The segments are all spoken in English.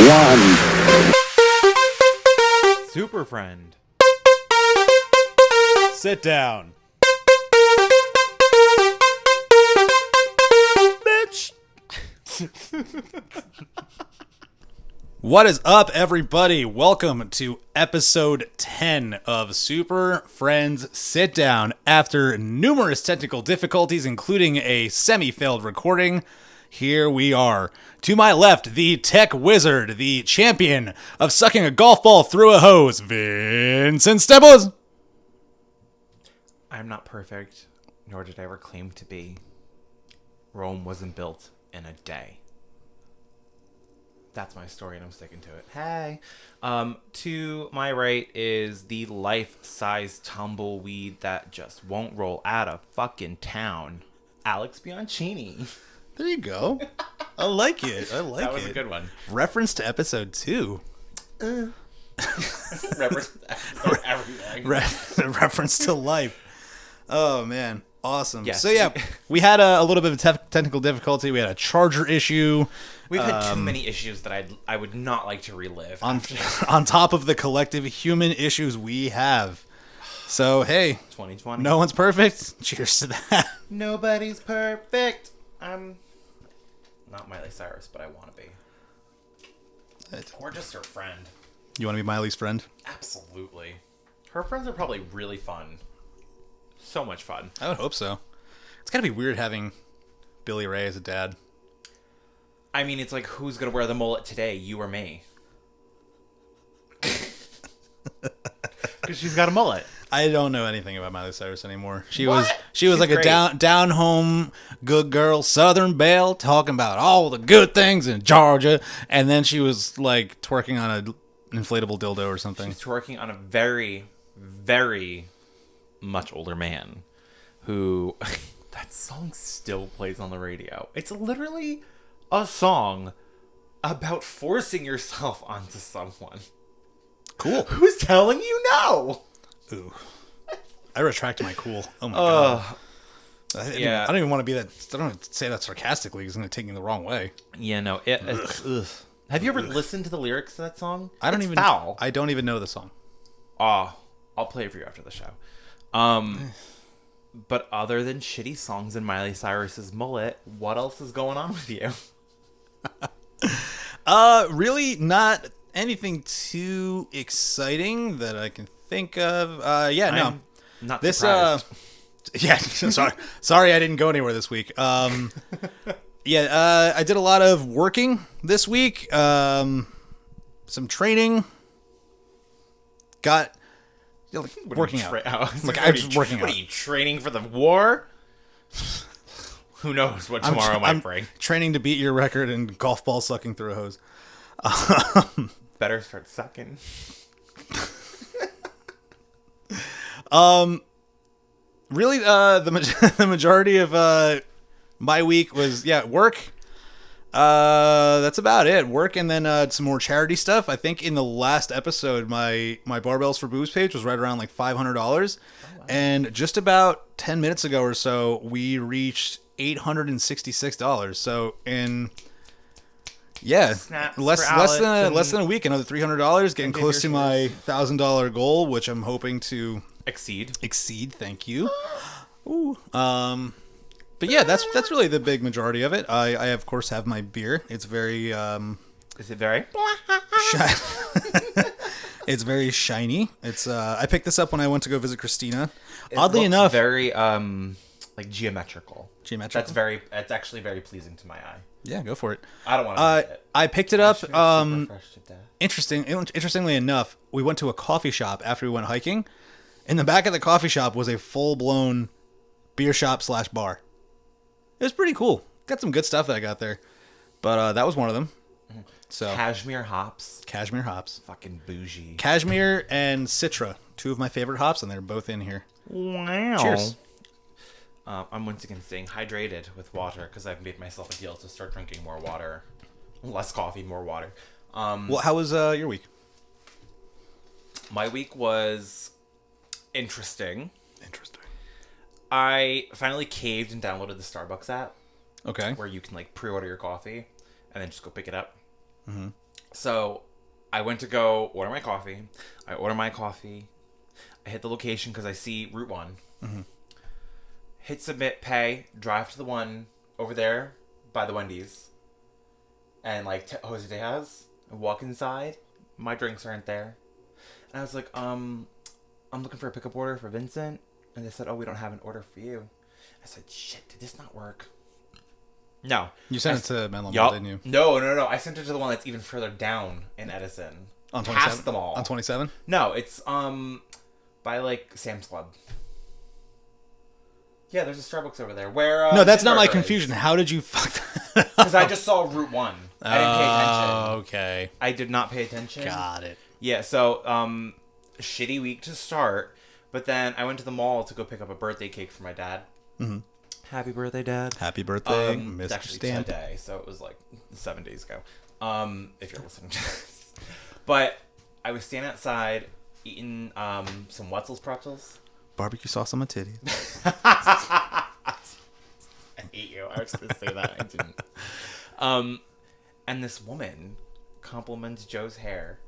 one. SuperFriend. Sit down. Bitch. What is up, everybody? Welcome to episode 10 of Super Friends Sit Down. After numerous technical difficulties, including a semi-failed recording, here we are. To my left, the tech wizard, the champion of sucking a golf ball through a hose, Vincent Staples. I'm not perfect, nor did I ever claim to be. Rome wasn't built in a day. That's my story, and I'm sticking to it. Hey. To my right is the life-size tumbleweed that just won't roll out of fucking town, Alex Bianchini. There you go. I like it. I like it. That was a good one. Reference to episode 2. Reference to everything. Reference to life. Oh, man. Awesome. Yes. So, yeah, we had a little bit of technical difficulty. We had a charger issue. We've had too many issues that I would not like to relive. On top of the collective human issues we have. So, hey. 2020. No one's perfect. Cheers to that. Nobody's perfect. I'm not Miley Cyrus, but I want to be. Or just her friend. You want to be Miley's friend? Absolutely. Her friends are probably really fun. So much fun. I would hope so. It's got to be weird having Billy Ray as a dad. I mean, it's like, who's going to wear the mullet today, you or me? Because she's got a mullet. I don't know anything about Miley Cyrus anymore. She What? was She's like great. a down home good girl Southern belle talking about all the good things in Georgia, and then she was like twerking on an inflatable dildo or something. She's twerking on a very, very much older man who that song still plays on the radio. It's literally a song about forcing yourself onto someone. Cool. Who's telling you no? Ooh. I retract my cool. Oh my god. Yeah. I don't even want to be that. I don't want to say that sarcastically because it's going to take me the wrong way. Yeah, no. It's, ugh. Have you ever listened to the lyrics to that song? I don't It's even. foul. I don't even know the song. Oh, I'll play it for you after the show. But other than shitty songs and Miley Cyrus's mullet, what else is going on with you? Really not anything too exciting that I can think of. Yeah, no. I'm not This surprised. yeah, sorry I didn't go anywhere this week. Yeah, I did a lot of working this week. Some training. Got working out. Look, I'm just working What out. are you training for the war? Who knows what tomorrow might bring? Training to beat your record in golf ball sucking through a hose. Better start sucking. Really, the majority of my week was work. That's about it. Work and then some more charity stuff. I think in the last episode, my Barbells for Boobs page was right around like $500, wow. And just about 10 minutes ago or so, we reached $866. So in less than a week, another $300, getting close to my $1,000 goal, which I'm hoping to Exceed. Thank you. Ooh. But yeah, that's really the big majority of it. I of course have my beer. It's very Is it very? it's very shiny. It's I picked this up when I went to go visit Christina. It Oddly looks enough, very like geometrical. Geometrical. That's actually very pleasing to my eye. Yeah, go for it. I don't want to it. I picked it up. Super fresh to death. Interestingly enough, we went to a coffee shop after we went hiking. In the back of the coffee shop was a full-blown beer shop / bar. It was pretty cool. Got some good stuff that I got there. But that was one of them. So Cashmere hops. Cashmere hops. Fucking bougie. Cashmere and Citra. 2 of my favorite hops, and they're both in here. Wow. Cheers. I'm once again staying hydrated with water because I've made myself a deal to start drinking more water. Less coffee, more water. Well, how was your week? My week was interesting. I finally caved and downloaded the Starbucks app. Okay. Where you can like pre-order your coffee and then just go pick it up. Mm-hmm. So I went to go order my coffee. I order my coffee. I hit the location because I see Route 1. Mm-hmm. Hit submit, pay, drive to the one over there by the Wendy's. And like Jose Tejas. I walk inside. My drinks aren't there. And I was like, I'm looking for a pickup order for Vincent. And they said, oh, we don't have an order for you. I said, shit, did this not work? No. You sent it to Menlo Mall, didn't you? No. I sent it to the one that's even further down in Edison. On 27? Past the mall. On 27? No, it's by like Sam's Club. Yeah, there's a Starbucks over there. Where no, that's not my Burger confusion. is. How did you fuck that up? Because I just saw Route 1. I didn't pay attention. Okay. I did not pay attention. Got it. Yeah, so shitty week to start. But then I went to the mall to go pick up a birthday cake for my dad. Mm-hmm. Happy birthday, Dad. Happy birthday, It's Mr. actually Stamp. today, so it was like 7 days ago. If you're listening to this. But I was standing outside eating some Wetzel's pretzels. Barbecue sauce on my titties. I hate you. I was going to say that. I didn't. And this woman compliments Joe's hair.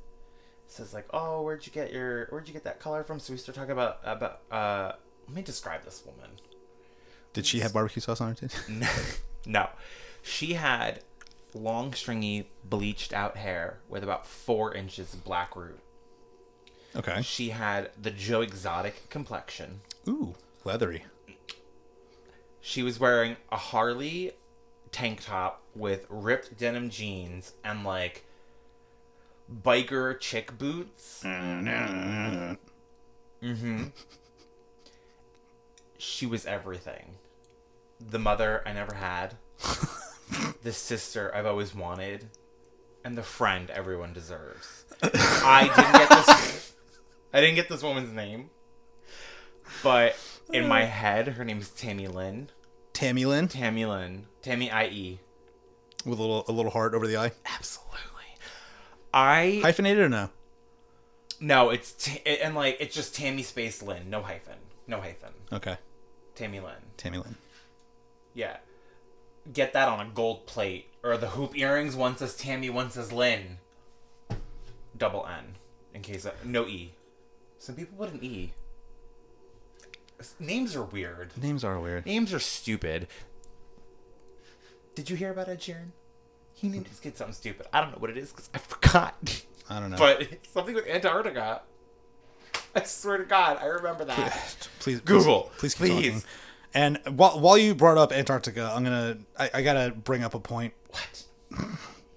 Says like, "Oh, where'd you get that color from?" So we start talking about let me describe this woman. Did she have barbecue sauce on her titties? No. She had long, stringy, bleached out hair with about 4 inches of black root. Okay. She had the Joe Exotic complexion. Ooh, leathery. She was wearing a Harley tank top with ripped denim jeans and like biker chick boots. Mm-hmm. She was everything. The mother I never had. The sister I've always wanted. And the friend everyone deserves. I didn't get this woman's name. But in my head, her name is Tammy Lynn. Tammy Lynn? Tammy Lynn. Tammy I.E. With a little heart over the eye? Absolutely. Hyphenated or no? No, it's just Tammy space Lynn. No hyphen. Okay. Tammy Lynn. Tammy Lynn. Yeah. Get that on a gold plate. Or the hoop earrings. One says Tammy, one says Lynn. Double N. In case no E. Some people put an E. Names are weird. Names are weird. Names are stupid. Did you hear about Ed Sheeran? He named his kid something stupid. I don't know what it is because I forgot. I don't know. But it's something with Antarctica. I swear to God, I remember that. Please Google. Please keep talking. And while you brought up Antarctica, I gotta bring up a point. What?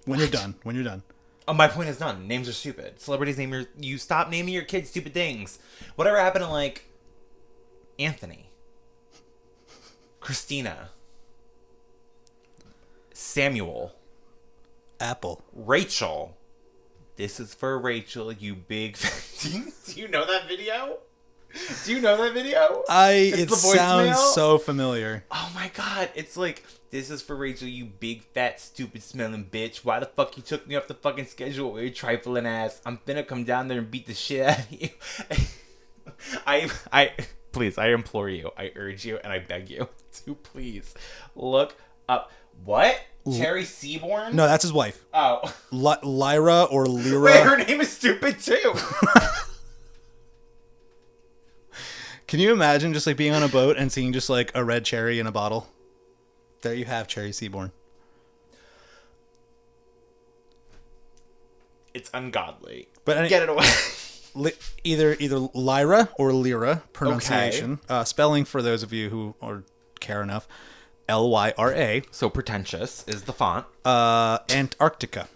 When you're done. Oh, my point is done. Names are stupid. Celebrities you stop naming your kids stupid things. Whatever happened to like Anthony, Christina, Samuel, Apple, Rachel. This is for Rachel, you big. Do you know that video? It sounds so familiar. Oh my God. It's like, this is for Rachel, you big, fat, stupid smelling bitch. Why the fuck you took me off the fucking schedule with your trifling ass? I'm finna come down there and beat the shit out of you. Please, I implore you, I urge you, and I beg you to please look up. What? Cherry Seaborn? No, that's his wife. Oh. Lyra or Lyra. Wait, her name is stupid too. Can you imagine just like being on a boat and seeing just like a red cherry in a bottle? There you have Cherry Seaborn. It's ungodly. But get it away. Either Lyra or Lyra pronunciation. Okay. Spelling for those of you who care enough. Lyra. So pretentious is the font. Antarctica,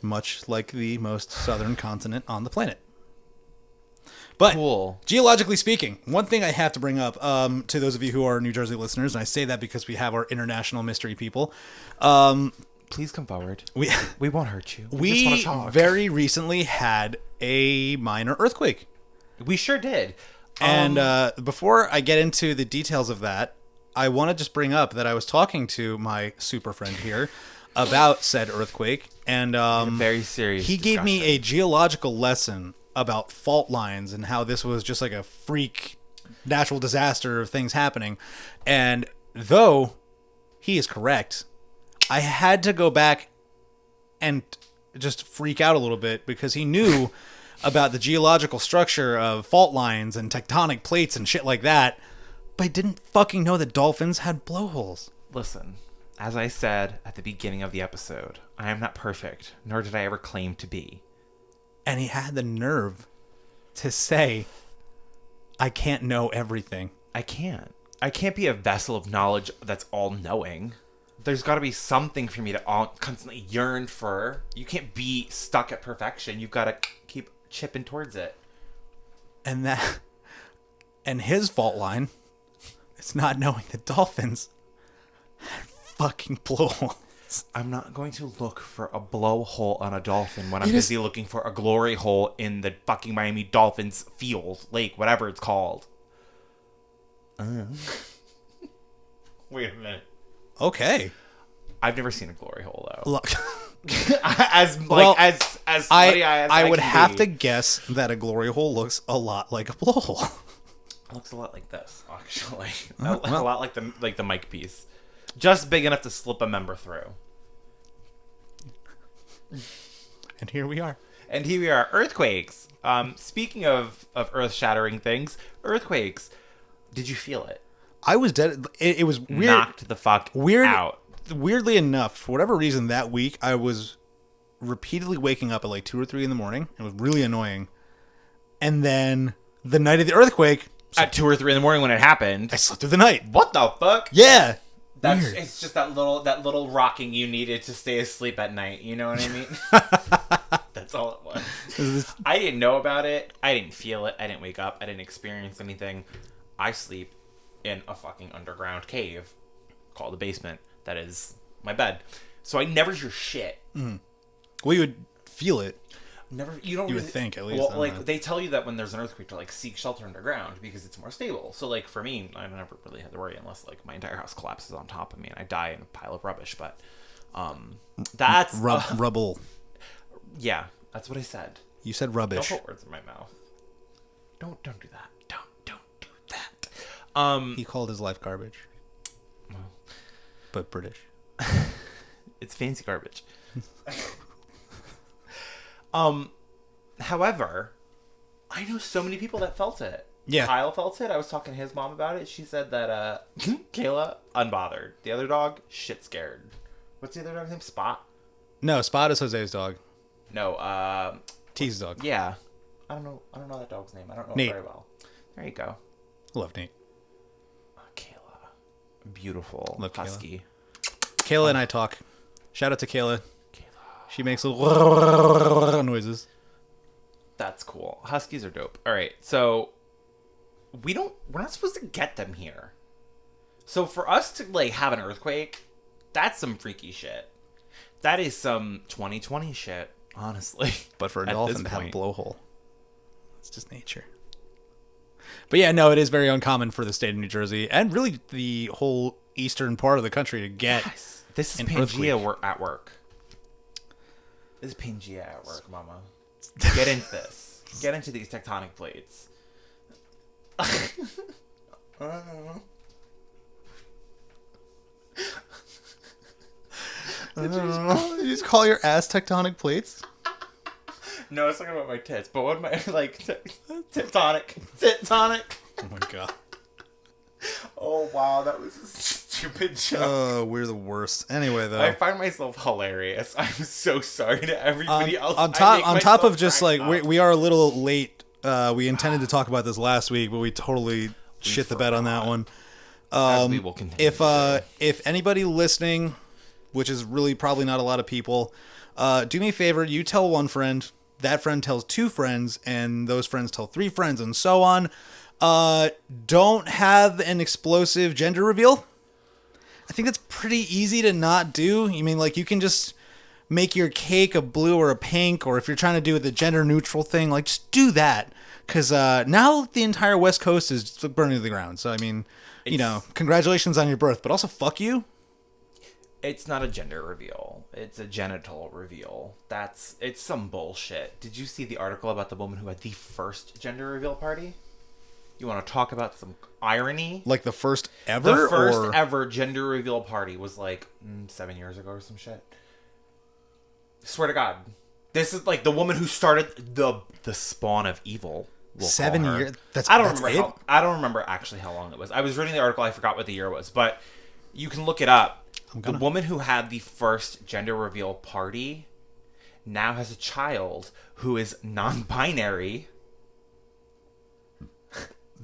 much like the most southern continent on the planet. But cool. Geologically speaking, one thing I have to bring up to those of you who are New Jersey listeners, and I say that because we have our international mystery people. Please come forward. We won't hurt you. We just want to talk. Very recently had a minor earthquake. We sure did. And before I get into the details of that, I want to just bring up that I was talking to my super friend here about said earthquake, and very serious. He gave me a geological lesson about fault lines and how this was just like a freak natural disaster of things happening. And though he is correct, I had to go back and just freak out a little bit because he knew about the geological structure of fault lines and tectonic plates and shit like that, but he didn't fucking know that dolphins had blowholes. Listen, as I said at the beginning of the episode, I am not perfect, nor did I ever claim to be. And he had the nerve to say, I can't know everything. I can't. I can't be a vessel of knowledge that's all-knowing. There's got to be something for me to constantly yearn for. You can't be stuck at perfection. You've got to keep chipping towards it. And his fault line is not knowing that dolphins had fucking blowholes. I'm not going to look for a blowhole on a dolphin when I'm busy looking for a glory hole in the fucking Miami Dolphins field, lake, whatever it's called. Wait a minute. Okay. I've never seen a glory hole though. Look, as slutty as I would can have be. to guess that a glory hole looks a lot like a blowhole. It looks a lot like this, actually. A lot like the mic piece, just big enough to slip a member through. And here we are. And here we are, earthquakes. Speaking of earth-shattering things, earthquakes. Did you feel it? I was dead. It was weird. Knocked the fuck out. Weirdly enough, for whatever reason, that week I was repeatedly waking up at like 2 or 3 in the morning. It was really annoying. And then the night of the earthquake, At 2 or 3 in the morning when it happened. I slept through the night. What the fuck? Yeah. That's Weird. It's just that little rocking you needed to stay asleep at night. You know what I mean? That's all it was. I didn't know about it. I didn't feel it. I didn't wake up. I didn't experience anything. I sleep in a fucking underground cave called the basement. That is my bed. So I never hear shit. Mm. Well, you would feel it. Never. You would think, at least. Well, like they tell you that when there's an earthquake to like seek shelter underground because it's more stable. So like for me, I never really had to worry unless like my entire house collapses on top of me and I die in a pile of rubbish. But that's rubble. Yeah, that's what I said. You said rubbish. Don't put words in my mouth. Don't do that. Don't do that. He called his life garbage. Well, but British. It's fancy garbage. However, I know so many people that felt it. Yeah. Kyle felt it. I was talking to his mom about it. She said that Kayla, unbothered. The other dog, shit scared. What's the other dog's name? Spot? No, Spot is Jose's dog. No, T's dog. yeah. I don't know that dog's name. I don't know Nate. it very well. There you go. Love Nate. Kayla. Beautiful. Love Kayla. Husky. Kayla and I talk. Shout out to Kayla. She makes little noises. That's cool. Huskies are dope. All right, so we're not supposed to get them here. So for us to like have an earthquake, that's some freaky shit. That is some 2020 shit, honestly. But for a at dolphin this to have a point. blowhole, it's just nature. But yeah, no, it is very uncommon for the state of New Jersey and really the whole eastern part of the country to get. Yes. This is an Pangea earthquake. at work. This is Pangea at work, mama. Get into this. Get into these tectonic plates. Did you just call your ass tectonic plates? No, I was talking about my tits, but what am I like? Tectonic. Oh my god. Oh wow, that was a stupid joke. Oh, we're the worst. Anyway, though, I find myself hilarious. I'm so sorry to everybody else. on top of just like we are a little late. We intended to talk about this last week, but we totally shit the bed on that one. We will continue. If anybody listening, which is really probably not a lot of people, do me a favor. You tell one friend, that friend tells 2 friends, and those friends tell 3 friends, and so on. Don't have an explosive gender reveal. I think that's pretty easy to not do. You mean, like, you can just make your cake a blue or a pink, or if you're trying to do the gender neutral thing, like, just do that. Because now the entire West Coast is burning to the ground. So, I mean, you know, congratulations on your birth, but also fuck you. It's not a gender reveal. It's a genital reveal. It's some bullshit. Did you see the article about the woman who had the first gender reveal party? You want to talk about some irony? Like the first ever? The first ever gender reveal party was like 7 years ago or some shit. Swear to God. This is like the woman who started the spawn of evil. We'll 7 call her. years. I don't remember. I don't remember actually how long it was. I was reading the article. I forgot what the year was, but you can look it up. The woman who had the first gender reveal party now has a child who is non-binary.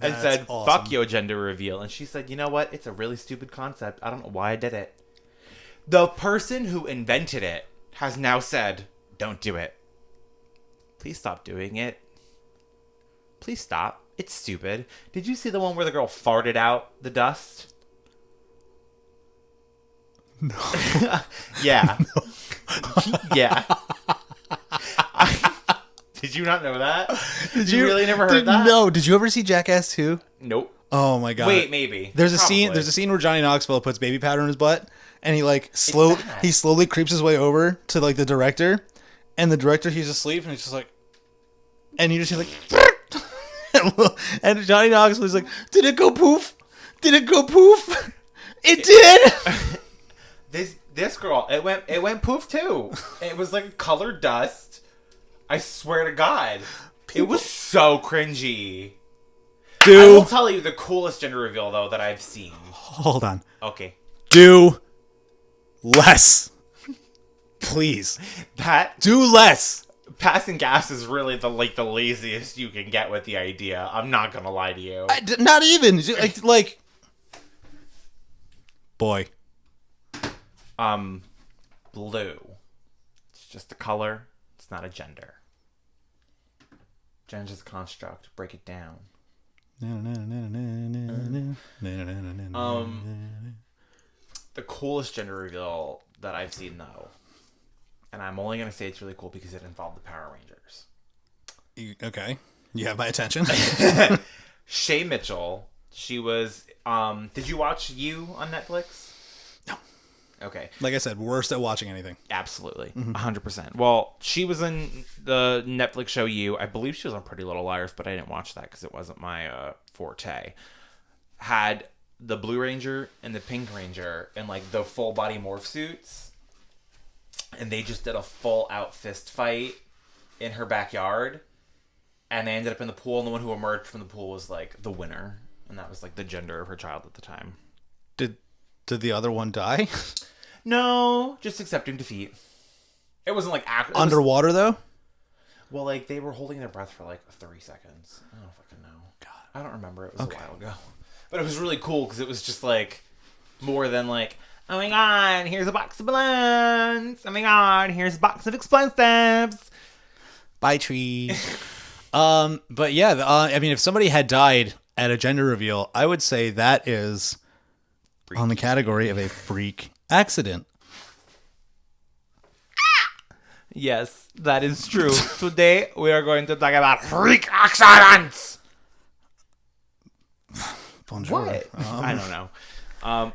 And said, awesome. "Fuck your gender reveal." And she said, "You know what? It's a really stupid concept. I don't know why I did it." The person who invented it has now said, "Don't do it. Please stop doing it. Please stop. It's stupid." Did you see the one where the girl farted out the dust? No. Yeah. No. Yeah. Did you not know that? Did you really never heard that? No. Did you ever see Jackass 2? Nope. Oh my god. Wait, maybe. There's a scene where Johnny Knoxville puts baby powder in his butt, and he slowly creeps his way over to like the director, and the director, he's asleep, and he's just like, and you just hear like and Johnny Knoxville's like, "Did it go poof? Did it go poof?" It did. This girl, it went poof too. It was like colored dust. I swear to God. It was so cringy. I will tell you the coolest gender reveal though that I've seen. Hold on. Okay. Do less. Please. Do less. Passing gas is really the laziest you can get with the idea. I'm not gonna lie to you. Not even like boy. Blue. It's just a color. It's not a gender. Gender's a construct. Break it down. The coolest gender reveal that I've seen though, and I'm only gonna say it's really cool because it involved the Power Rangers. Okay, you have my attention. Shay Mitchell. She was. Did you watch You on Netflix? No. Okay. Like I said, worst at watching anything. Absolutely. 100%. Well, she was in the Netflix show You. I believe she was on Pretty Little Liars, but I didn't watch that because it wasn't my forte. Had the Blue Ranger and the Pink Ranger in like the full body morph suits. And they just did a full out fist fight in her backyard. And they ended up in the pool, and the one who emerged from the pool was like the winner. And that was like the gender of her child at the time. Did the other one die? No, just accepting defeat. It wasn't like underwater though. Well, like they were holding their breath for like 30 seconds. I don't fucking know. God, I don't remember. It was a while ago, but it was really cool because it was just like more than like, oh my god, here's a box of balloons. Oh my god, here's a box of explosives. Bye, tree. But yeah, I mean, if somebody had died at a gender reveal, I would say that is on the category of a freak accident. Yes, that is true. Today we are going to talk about freak accidents. Bonjour. What? I don't know.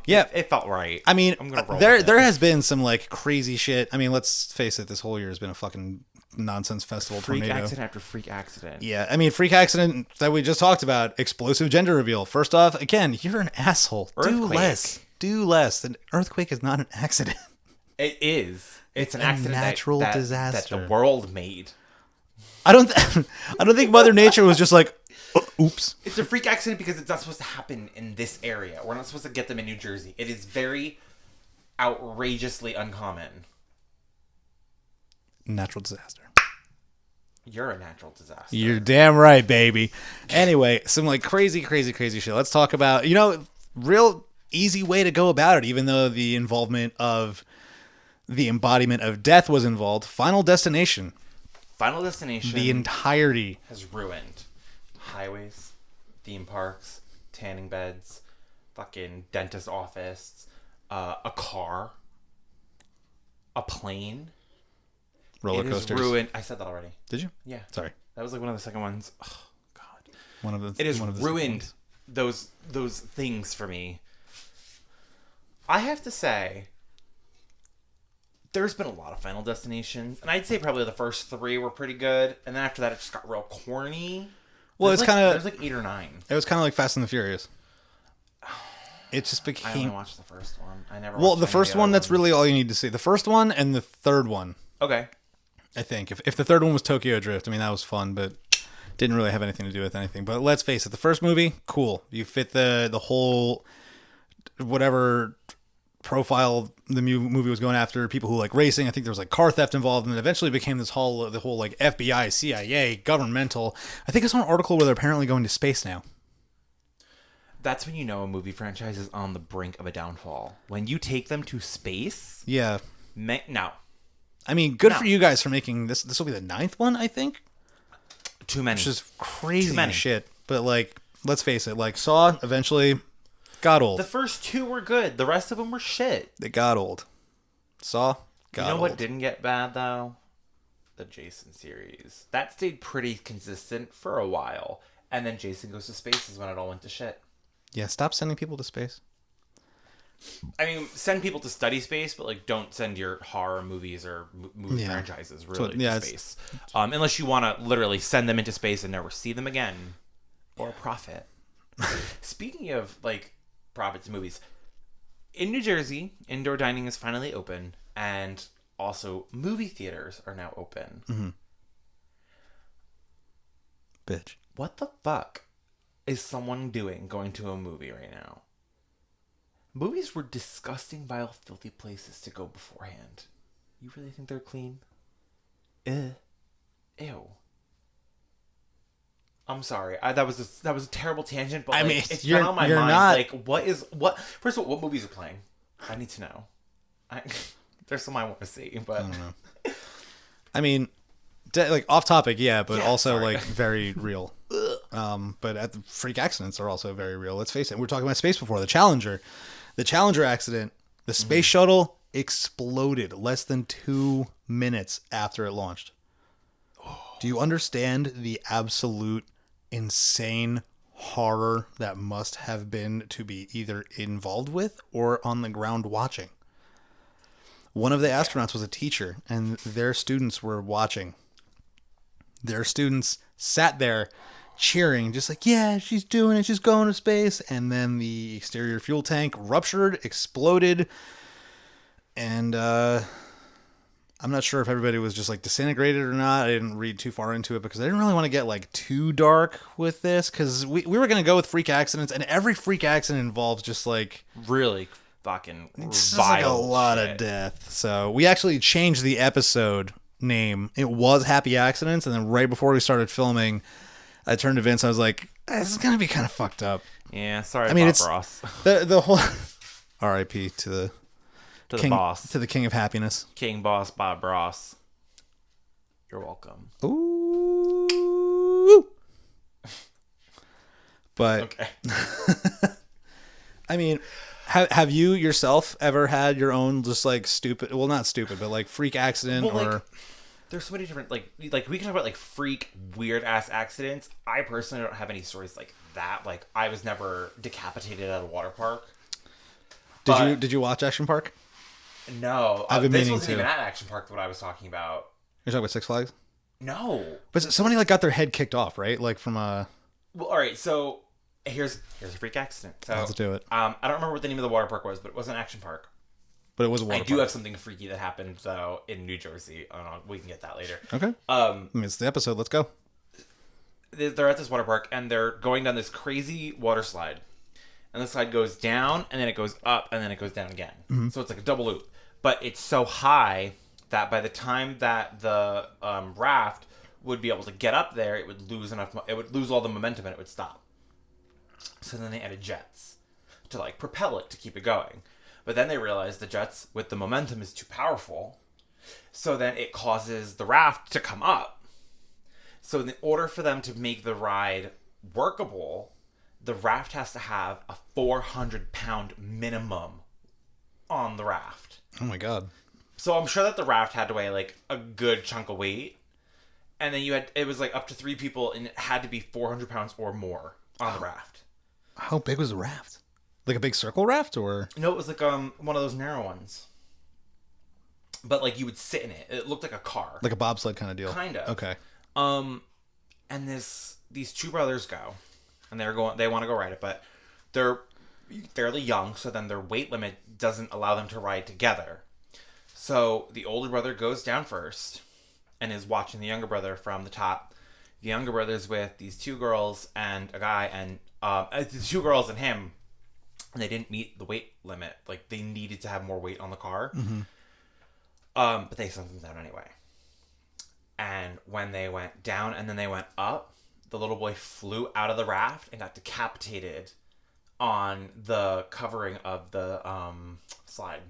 Yeah, it felt right. I mean, I'm gonna roll there has been some like crazy shit. I mean, let's face it, this whole year has been a fucking nonsense festival. Freak tornado. accident after freak accident. Yeah, I mean, freak accident that we just talked about. Explosive gender reveal. First off, again, you're an asshole. Earthquake. Do less. Do less. An earthquake is not an accident. It is. It's an accident. Natural disaster that the world made. I don't think Mother Nature was just like, oops. It's a freak accident because it's not supposed to happen in this area. We're not supposed to get them in New Jersey. It is very outrageously uncommon. Natural disaster. You're a natural disaster. You're damn right, baby. Anyway, some like crazy shit. Let's talk about, real easy way to go about it, even though the involvement of the embodiment of death was involved. Final Destination. Final Destination. The entirety has ruined highways, theme parks, tanning beds, fucking dentist office, a car, a plane. Roller coasters. It has ruined. I said that already. Did you? Yeah. Sorry. That was like one of the second ones. Oh god. It has ruined those things for me. I have to say, there's been a lot of Final Destinations, and I'd say probably the first 3 were pretty good, and then after that it just got real corny. Well, it's kind of there's like 8 or 9. It was kind of like Fast and the Furious. It just became. I only watched the first one. I never. Well, the first one, that's really all you need to see. The first one and the third one. Okay. I think if the third one was Tokyo Drift, I mean that was fun, but didn't really have anything to do with anything. But let's face it, the first movie, cool. You fit the whole whatever profile the movie was going after, people who like racing. I think there was like car theft involved, and it eventually became the whole like FBI, CIA, governmental. I think I saw an article where they're apparently going to space now. That's when you know a movie franchise is on the brink of a downfall. When you take them to space. Yeah. No. I mean, good for you guys for making this. This will be the 9th one, I think. Too many. Which is crazy shit. But like, let's face it. Like Saw eventually got old. The first 2 were good. The rest of them were shit. They got old. Saw got old. You know what didn't get bad though? The Jason series. That stayed pretty consistent for a while, and then Jason Goes to Space is when it all went to shit. Yeah, stop sending people to space. I mean, send people to study space, but like, don't send your horror movies or movie franchises really to space, unless you want to literally send them into space and never see them again, or profit. Speaking of like profits in movies, in New Jersey, indoor dining is finally open, and also movie theaters are now open. Mm-hmm. Bitch, what the fuck is someone doing going to a movie right now? Movies were disgusting, vile, filthy places to go beforehand. You really think they're clean? Ew. I'm sorry. That was a terrible tangent, but like, I mean, it's been on my mind. Like, what? First of all, what movies are playing? I need to know. There's some I want to see, but I don't know. I mean, like off topic, yeah, but also like very real. But the freak accidents are also very real. Let's face it. We were talking about space before. The Challenger accident. The space shuttle exploded less than 2 minutes after it launched. Do you understand the absolute insane horror that must have been to be either involved with or on the ground watching? One of the astronauts was a teacher, and their students were watching. Their students sat there cheering, just like, yeah, she's doing it, she's going to space. And then the exterior fuel tank ruptured, exploded, and I'm not sure if everybody was just like disintegrated or not. I didn't read too far into it because I didn't really want to get like too dark with this, because we were going to go with freak accidents, and every freak accident involves just like really fucking it's just like a lot of death. So we actually changed the episode name. It was Happy Accidents, and then right before we started filming, I turned to Vince. I was like, "This is gonna be kind of fucked up." Yeah, sorry. I mean, it's Ross. the whole R.I.P. to the king, boss, to the king of happiness, King Boss Bob Ross. You're welcome. Ooh. But okay. I mean, have you yourself ever had your own just like stupid? Well, not stupid, but like freak accident or. Like, there's so many different like we can talk about like freak weird ass accidents. I personally don't have any stories like that. Like, I was never decapitated at a water park. Did you watch Action Park? No, I've been this meaning wasn't to. even at Action Park. What I was talking about. You're talking about Six Flags? No, but somebody like got their head kicked off, right? Like from a. Well, all right. So here's a freak accident. So let's do it. I don't remember what the name of the water park was, but it wasn't Action Park. But it was a water I do park. have something freaky that happened though in New Jersey. I don't know. We can get that later. Okay. I mean, it's the episode. Let's go. They're at this water park and they're going down this crazy water slide, and the slide goes down and then it goes up and then it goes down again. Mm-hmm. So it's like a double loop, but it's so high that by the time that the raft would be able to get up there, it would lose enough. It would lose all the momentum and it would stop. So then they added jets to like propel it to keep it going. But then they realized the jets with the momentum is too powerful. So then it causes the raft to come up. So in order for them to make the ride workable, the raft has to have a 400-pound minimum on the raft. Oh my God. So I'm sure that the raft had to weigh like a good chunk of weight. And then it was like up to 3 people, and it had to be 400 pounds or more on the raft. How big was the raft? Like a big circle raft, or? No, it was like one of those narrow ones. But like you would sit in it. It looked like a car. Like a bobsled kind of deal. Kind of. Okay. And these 2 brothers go, and they want to go ride it, but they're fairly young, so then their weight limit doesn't allow them to ride together. So the older brother goes down first, and is watching the younger brother from the top. The younger brother's with these two girls and a guy, and the two girls and him, and they didn't meet the weight limit. Like, they needed to have more weight on the car. Mm-hmm. But they sent them down anyway. And when they went down and then they went up, the little boy flew out of the raft and got decapitated on the covering of the slide.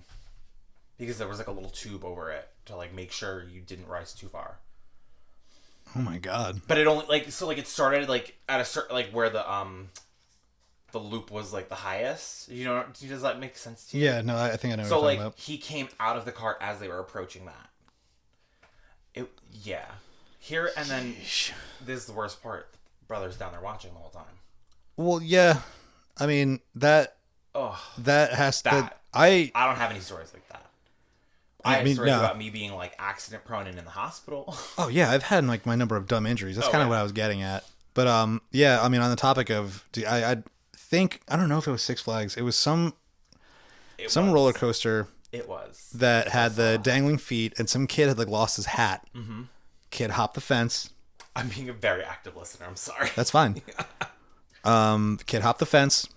Because there was like a little tube over it to like make sure you didn't rise too far. Oh my god. But it only it started like at a certain like where the loop was like the highest. You know, does that make sense to you? Yeah, no, I think I know what So you're like talking about. he came out of the car as they were approaching that. Yeah. Here and then this is the worst part. Brother's down there watching the whole time. Well, yeah. I mean, that has to... I don't have any stories like that. I have stories about me being like accident prone and in the hospital. Oh yeah, I've had like my number of dumb injuries. That's kind of what I was getting at. But yeah, I mean, on the topic of, I think, I don't know if it was Six Flags. It was some roller coaster. It was that had the dangling feet, and some kid had like lost his hat. Mm-hmm. Kid hopped the fence. I'm being a very active listener. I'm sorry. That's fine. Kid hopped the fence,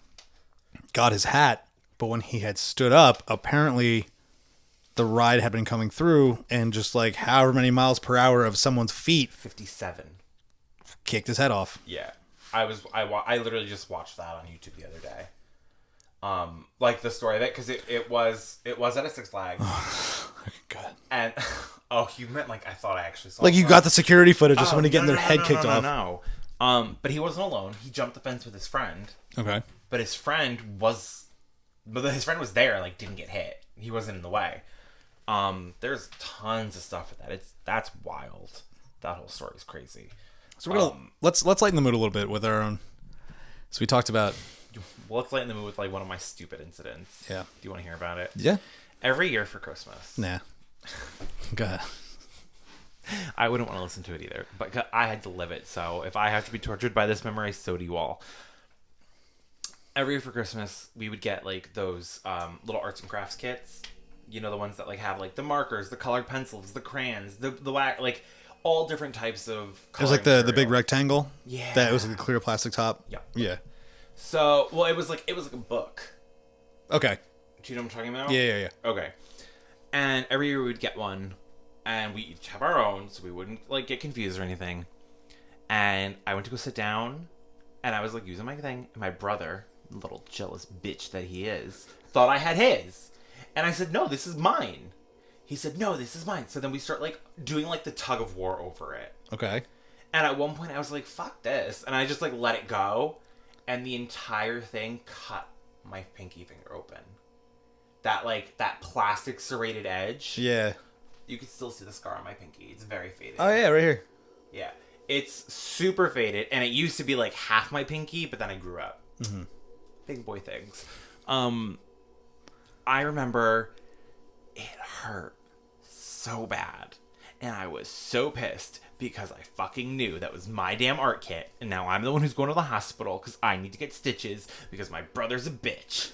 got his hat, but when he had stood up, apparently the ride had been coming through, and just like however many miles per hour of someone's feet, 57, kicked his head off. Yeah, I literally just watched that on YouTube the other day. Like the story of it, because it was at a Six Flags. God. And you meant like I thought I actually saw. Like you got the security footage of somebody getting their head kicked off. No. But he wasn't alone. He jumped the fence with his friend. Okay. But his friend was there, like didn't get hit. He wasn't in the way. There's tons of stuff with that. That's wild. That whole story is crazy. So we're gonna let's lighten the mood a little bit with our own. So we talked about. Well, let's lighten the mood with like one of my stupid incidents. Yeah. Do you want to hear about it? Yeah. Every year for Christmas. Nah. Go ahead. I wouldn't want to listen to it either, but I had to live it. So if I have to be tortured by this memory, so do you all. Every year for Christmas, we would get like those little arts and crafts kits. You know, the ones that like have like the markers, the colored pencils, the crayons, the like all different types of. It was like the big rectangle. Yeah. That was like the clear plastic top. Yeah. Yeah. So it was like a book. Okay. Do you know what I'm talking about? Yeah. Okay. And every year we would get one, and we each have our own, so we wouldn't like get confused or anything. And I went to go sit down, and I was like using my thing, and my brother, little jealous bitch that he is, thought I had his. And I said, no, this is mine. He said, no, this is mine. So then we start like doing like the tug of war over it. Okay. And at one point I was like, fuck this. And I just like let it go. And the entire thing cut my pinky finger open. That plastic serrated edge. Yeah. You can still see the scar on my pinky. It's very faded. Oh yeah, right here. Yeah. It's super faded. And it used to be like half my pinky, but then I grew up. Mm-hmm. Big boy things. I remember it hurt so bad. And I was so pissed because I fucking knew that was my damn art kit. And now I'm the one who's going to the hospital because I need to get stitches because my brother's a bitch.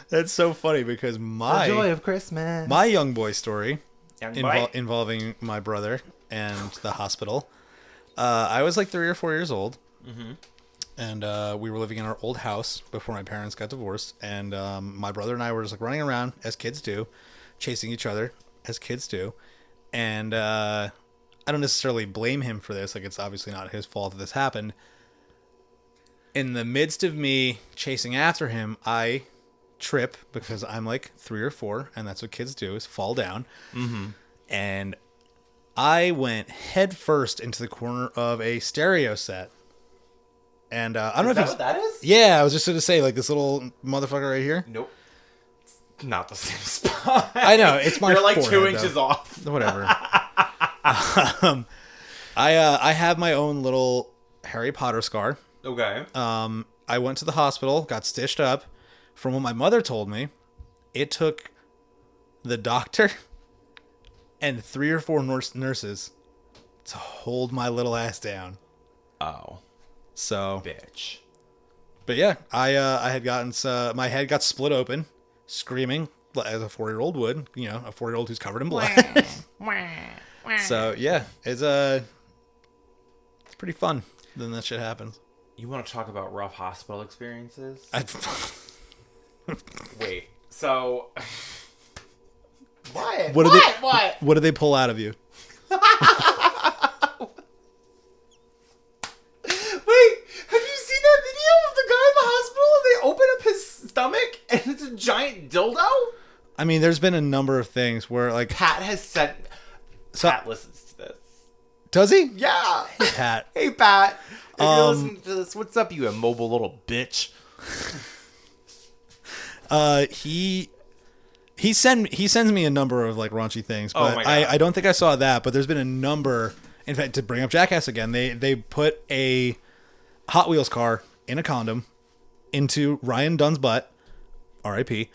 That's so funny because the joy of Christmas. My young boy story boy. Involving my brother and the hospital. I was like 3 or 4 years old. Mm-hmm. And we were living in our old house before my parents got divorced. And my brother and I were just like running around, as kids do, chasing each other, as kids do. And I don't necessarily blame him for this. Like, it's obviously not his fault that this happened. In the midst of me chasing after him, I trip because I'm like 3 or 4, and that's what kids do, is fall down. Mm-hmm. And I went head first into the corner of a stereo set. And I don't know if that's what that is? Yeah, I was just going to say, like, this little motherfucker right here. Nope. It's not the same spot. I know, it's my You're like forehead, 2 inches though. off. Whatever. I have my own little Harry Potter scar. Okay. I went to the hospital, got stitched up. From what my mother told me, it took the doctor and 3 or 4 nurses to hold my little ass down. Oh. So. Bitch. But yeah, I had gotten my head got split open, screaming, as a 4-year-old would, you know, a 4-year-old who's covered in blood. So yeah, it's pretty fun. Then that shit happens. You want to talk about rough hospital experiences? I, Wait, so what? What did they pull out of you? Wait, have you seen that video of the guy in the hospital and they open up his stomach and it's a giant dildo? I mean, there's been a number of things where, like, Pat has sent. Pat listens to this. Does he? Yeah. Hey, Pat. Hey, Pat. If you're listening to this, what's up, you immobile little bitch? He sends me a number of like raunchy things, but my God. I don't think I saw that. But there's been a number. In fact, to bring up Jackass again, they put a Hot Wheels car in a condom into Ryan Dunn's butt. R.I.P.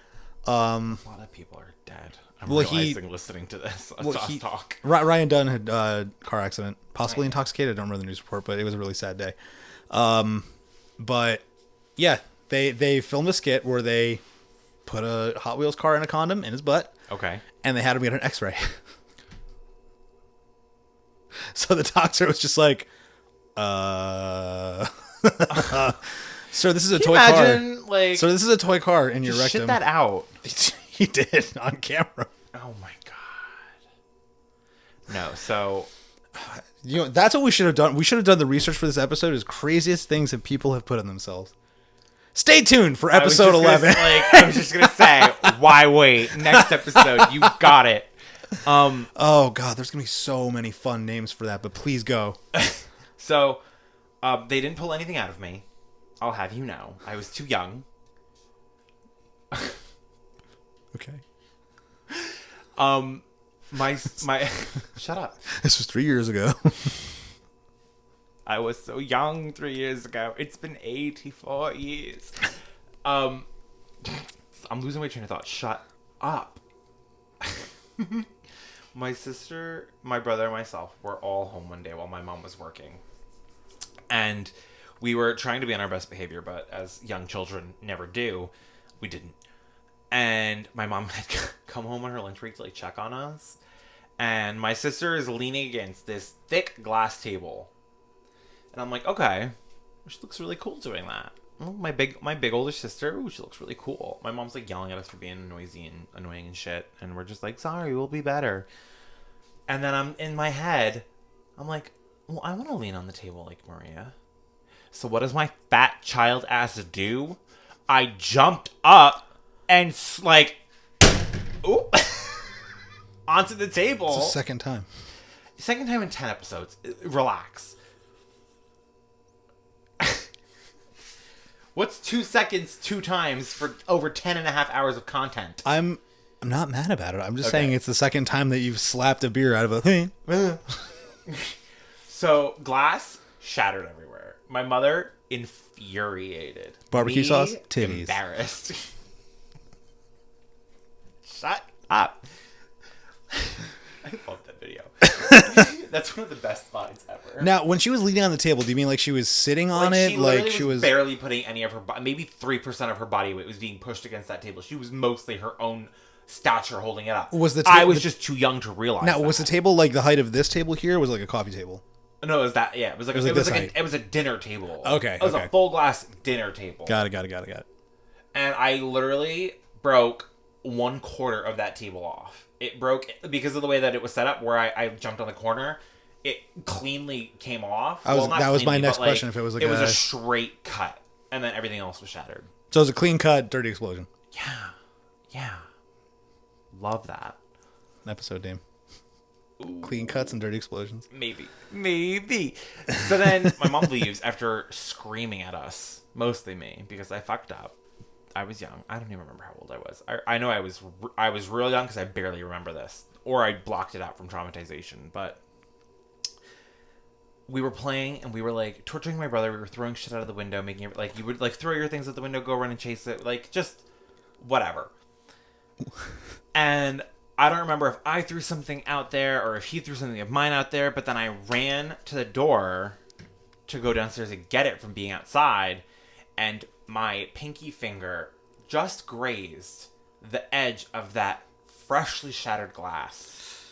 A lot of people are dead. I'm realizing listening to this. Talk. Ryan Dunn had a car accident, possibly intoxicated. I don't remember the news report, but it was a really sad day. But yeah, they filmed a skit where they put a Hot Wheels car in a condom in his butt. Okay. And they had him get an X-ray. So the doctor was just like, sir, this is a toy car. Like, so this is a toy car in your rectum. Shit that out. He did on camera. Oh my God. No, so you know, that's what we should have done. We should have done the research for this episode. Is craziest things that people have put on themselves. Stay tuned for episode 11. I was just gonna say, why wait? Next episode, you got it. Oh God, there's gonna be so many fun names for that, but please go. So, they didn't pull anything out of me. I'll have you know, I was too young. Okay. My shut up. This was 3 years ago. I was so young 3 years ago. It's been 84 years. I'm losing my train of thought. Shut up. My sister, my brother, and myself were all home one day while my mom was working. And we were trying to be on our best behavior, but as young children never do, we didn't. And my mom had come home on her lunch break to like check on us. And my sister is leaning against this thick glass table. And I'm like, okay, she looks really cool doing that. Oh, my big older sister, ooh, she looks really cool. My mom's like yelling at us for being noisy and annoying and shit. And we're just like, sorry, we'll be better. And then I'm in my head, I'm like, well, I want to lean on the table like Maria. So what does my fat child ass do? I jumped up and like, ooh, onto the table. It's the second time. Second time in 10 episodes. Relax. What's 2 seconds 2 times for over 10 and a half hours of content? I'm not mad about it. I'm just saying it's the second time that you've slapped a beer out of a... So, glass shattered everywhere. My mother infuriated. Barbecue sauce? Titties. Embarrassed. Shut up. I love that video. That's one of the best lines ever. Now, when she was leaning on the table, do you mean like she was sitting on it? She was barely putting any of her body, maybe 3% of her body weight was being pushed against that table. She was mostly her own stature holding it up. I was just too young to realize. Now, was the table like the height of this table here, or was it like a coffee table? No, it was that. Yeah, it was a dinner table. Okay, it was a full glass dinner table. Got it. And I literally broke 1/4 of that table off. It broke because of the way that it was set up, where I jumped on the corner. It cleanly came off. That was my next question. If it was like it was a straight cut, and then everything else was shattered. So it was a clean cut, dirty explosion. Yeah. Love that episode name. Ooh. Clean cuts and dirty explosions. Maybe. So then my mom leaves after screaming at us, mostly me, because I fucked up. I was young. I don't even remember how old I was. I know I was real young because I barely remember this, or I blocked it out from traumatization. But we were playing and we were like torturing my brother. We were throwing shit out of the window, making it like you would like throw your things at the window, go run and chase it, like just whatever. And I don't remember if I threw something out there or if he threw something of mine out there. But then I ran to the door to go downstairs and get it from being outside, and my pinky finger just grazed the edge of that freshly shattered glass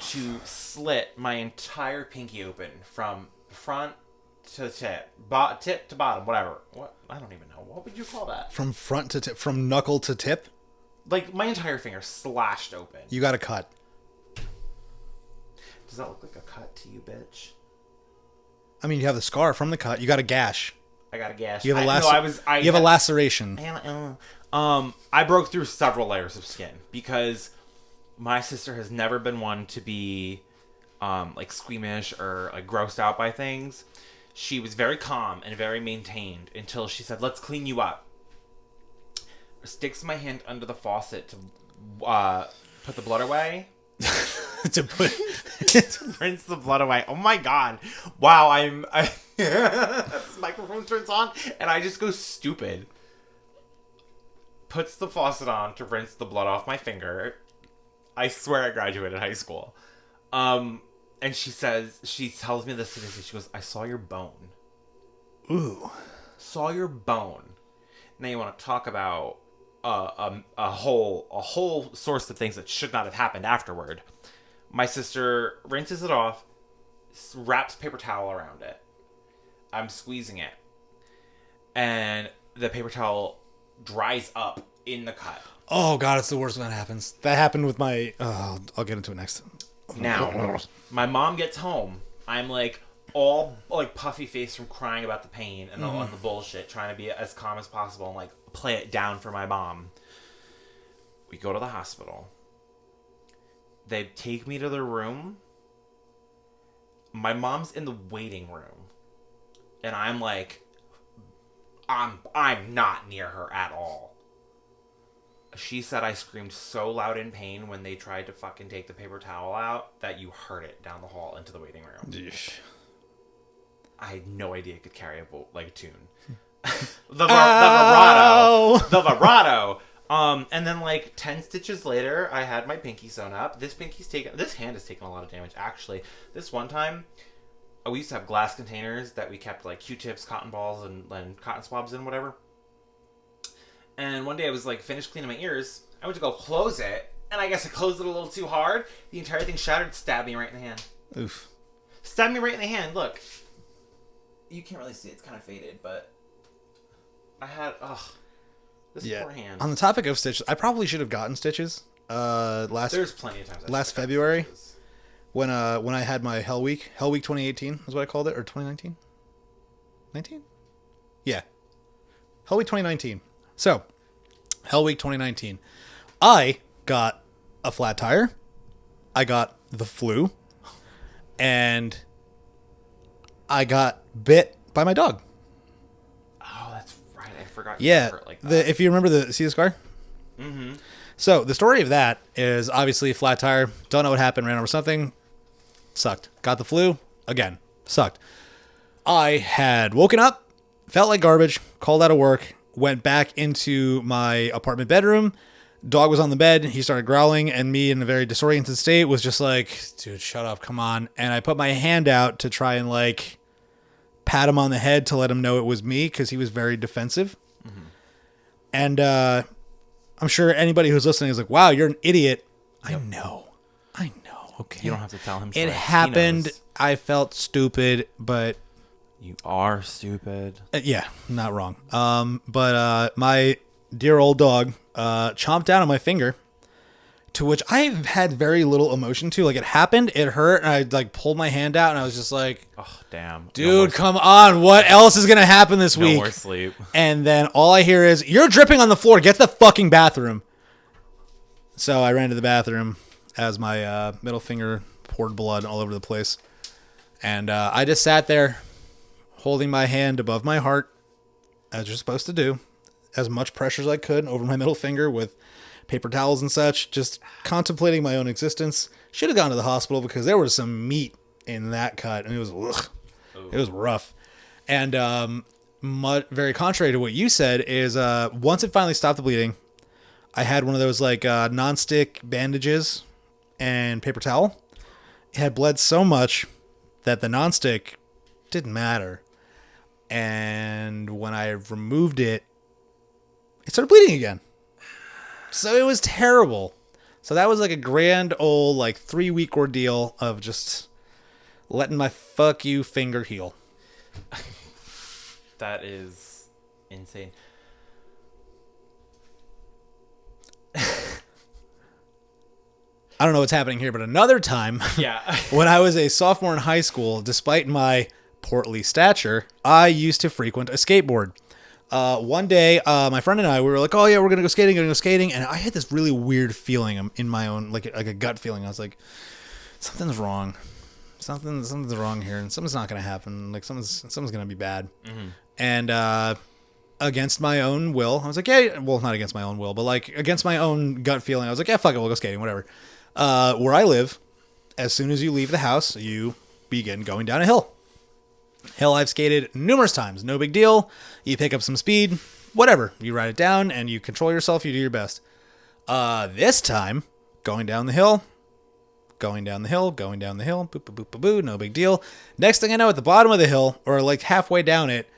to slit my entire pinky open from front to tip, tip to bottom, whatever. What? I don't even know. What would you call that? From front to tip, from knuckle to tip. Like my entire finger slashed open. You got a cut. Does that look like a cut to you, bitch? I mean, you have the scar from the cut. You got a gash. I got a gash. You have a you have a laceration. I broke through several layers of skin because my sister has never been one to be like squeamish or like grossed out by things. She was very calm and very maintained until she said, "Let's clean you up." Sticks my hand under the faucet to put the blood away. to rinse the blood away. Oh my god! Wow, this microphone turns on and I just go stupid. Puts the faucet on to rinse the blood off my finger. I swear I graduated high school. And she tells me this statistic. She goes, "I saw your bone." Ooh. Saw your bone. Now you want to talk about a whole source of things that should not have happened afterward. My sister rinses it off, wraps paper towel around it. I'm squeezing it, and the paper towel dries up in the cut. Oh god, it's the worst when that happens. That happened with my. I'll get into it next. Now, my mom gets home. I'm like all like puffy face from crying about the pain and all the bullshit, trying to be as calm as possible and like play it down for my mom. We go to the hospital. They take me to the room. My mom's in the waiting room, and I'm like, I'm not near her at all. She said I screamed so loud in pain when they tried to fucking take the paper towel out that you heard it down the hall into the waiting room. Yeesh. I had no idea it could carry a tune. the vibrato. And then like 10 stitches later, I had my pinky sewn up. This hand has taken a lot of damage. Actually, this one time, we used to have glass containers that we kept like Q-tips, cotton balls, and cotton swabs in, whatever. And one day I was like finished cleaning my ears. I went to go close it, and I guess I closed it a little too hard. The entire thing shattered, stabbed me right in the hand. Oof. Stabbed me right in the hand. Look. You can't really see it. It's kind of faded, but I had this poor hand. On the topic of stitches, I probably should have gotten stitches. There's plenty of times. Last February, when I had my Hell Week 2018 is what I called it, or 2019. 19? Yeah, Hell Week 2019. So, Hell Week 2019, I got a flat tire. I got the flu, and I got bit by my dog. Oh, that's right. I forgot. Yeah, hurt like that. if you remember see the scar. Mm-hmm. So the story of that is obviously flat tire. Don't know what happened. Ran over something. Sucked. Got the flu again. Sucked. I had woken up, felt like garbage, called out of work, went back into my apartment bedroom. Dog was on the bed. He started growling, and me in a very disoriented state was just like, dude, shut up, come on. And I put my hand out to try and like pat him on the head to let him know it was me because he was very defensive. Mm-hmm. And I'm sure anybody who's listening is like, wow, you're an idiot. Yep. I know. Okay. You don't have to tell him. It happened. I felt stupid, but... You are stupid. Yeah, not wrong. But my dear old dog chomped down on my finger, to which I've had very little emotion to. Like, it happened, it hurt, and I like pulled my hand out, and I was just like, oh, damn. Dude, come on. What else is going to happen this week? No more sleep. And then all I hear is, you're dripping on the floor. Get to the fucking bathroom. So I ran to the bathroom as my middle finger poured blood all over the place. And I just sat there holding my hand above my heart, as you're supposed to do, as much pressure as I could over my middle finger with paper towels and such, just contemplating my own existence. Should have gone to the hospital because there was some meat in that cut, and it was it was rough. And very contrary to what you said is once it finally stopped the bleeding, I had one of those like non-stick bandages and paper towel. It had bled so much that the non-stick didn't matter. And when I removed it, it started bleeding again. So it was terrible. So that was like a grand old like 3-week ordeal of just letting my fuck you finger heal. That is insane. I don't know what's happening here, but another time, Yeah. when I was a sophomore in high school, despite my portly stature, I used to frequent a skateboard. One day, my friend and I, we were like, oh yeah, we're gonna go skating, and I had this really weird feeling in my own, like a gut feeling. I was like, something's wrong. Something's wrong here, and something's not gonna happen. Like something's gonna be bad. Mm-hmm. And against my own will, I was like, yeah, well, not against my own will, but like against my own gut feeling, I was like, yeah, fuck it, we'll go skating, whatever. Where I live, as soon as you leave the house, you begin going down a hill. Hill I've skated numerous times. No big deal. You pick up some speed, whatever. You ride it down and you control yourself. You do your best. This time, going down the hill. Boop, boop, boop, boop, boop. No big deal. Next thing I know, at the bottom of the hill, or like halfway down it,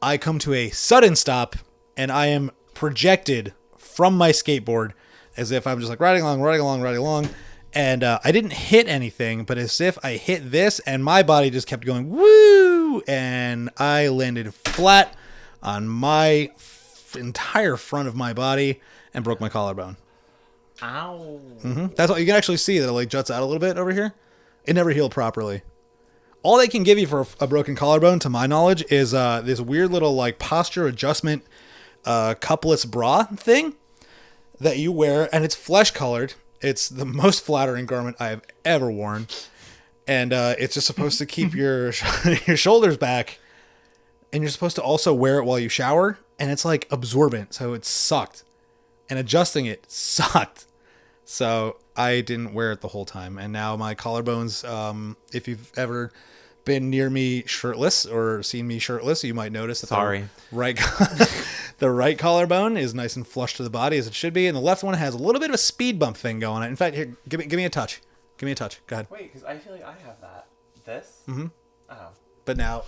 I come to a sudden stop and I am projected from my skateboard as if I'm just like riding along. And I didn't hit anything, but as if I hit this and my body just kept going, woo! And I landed flat on my entire front of my body and broke my collarbone. Ow. Mm-hmm. That's all. You can actually see that it like juts out a little bit over here. It never healed properly. All they can give you for a broken collarbone, to my knowledge, is this weird little like posture adjustment cupless bra thing that you wear, and it's flesh colored. It's the most flattering garment I have ever worn, and it's just supposed to keep your shoulders back, and you're supposed to also wear it while you shower, and it's like absorbent, so it sucked, and adjusting it sucked. So I didn't wear it the whole time, and now my collarbones, if you've ever been near me shirtless or seen me shirtless, you might notice that the right collarbone is nice and flush to the body as it should be, and the left one has a little bit of a speed bump thing going on. In fact, here, give me a touch. Give me a touch. Go ahead. Wait, because I feel like I have that. This? Mm-hmm. Oh. But now,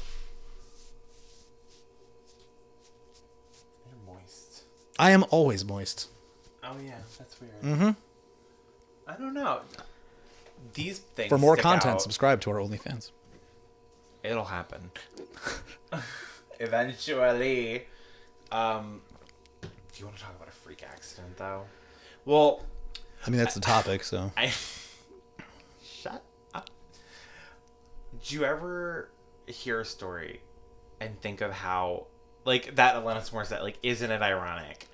You're moist. I am always moist. Oh yeah, that's weird. Mm-hmm. I don't know. These things. For more stick content, out. subscribe to our OnlyFans. It'll happen. Eventually. Do you want to talk about a freak accident, though? Well, I mean, that's the topic, so. Shut up. Did you ever hear a story and think of how, like, that Alanis Morissette, like, isn't it ironic?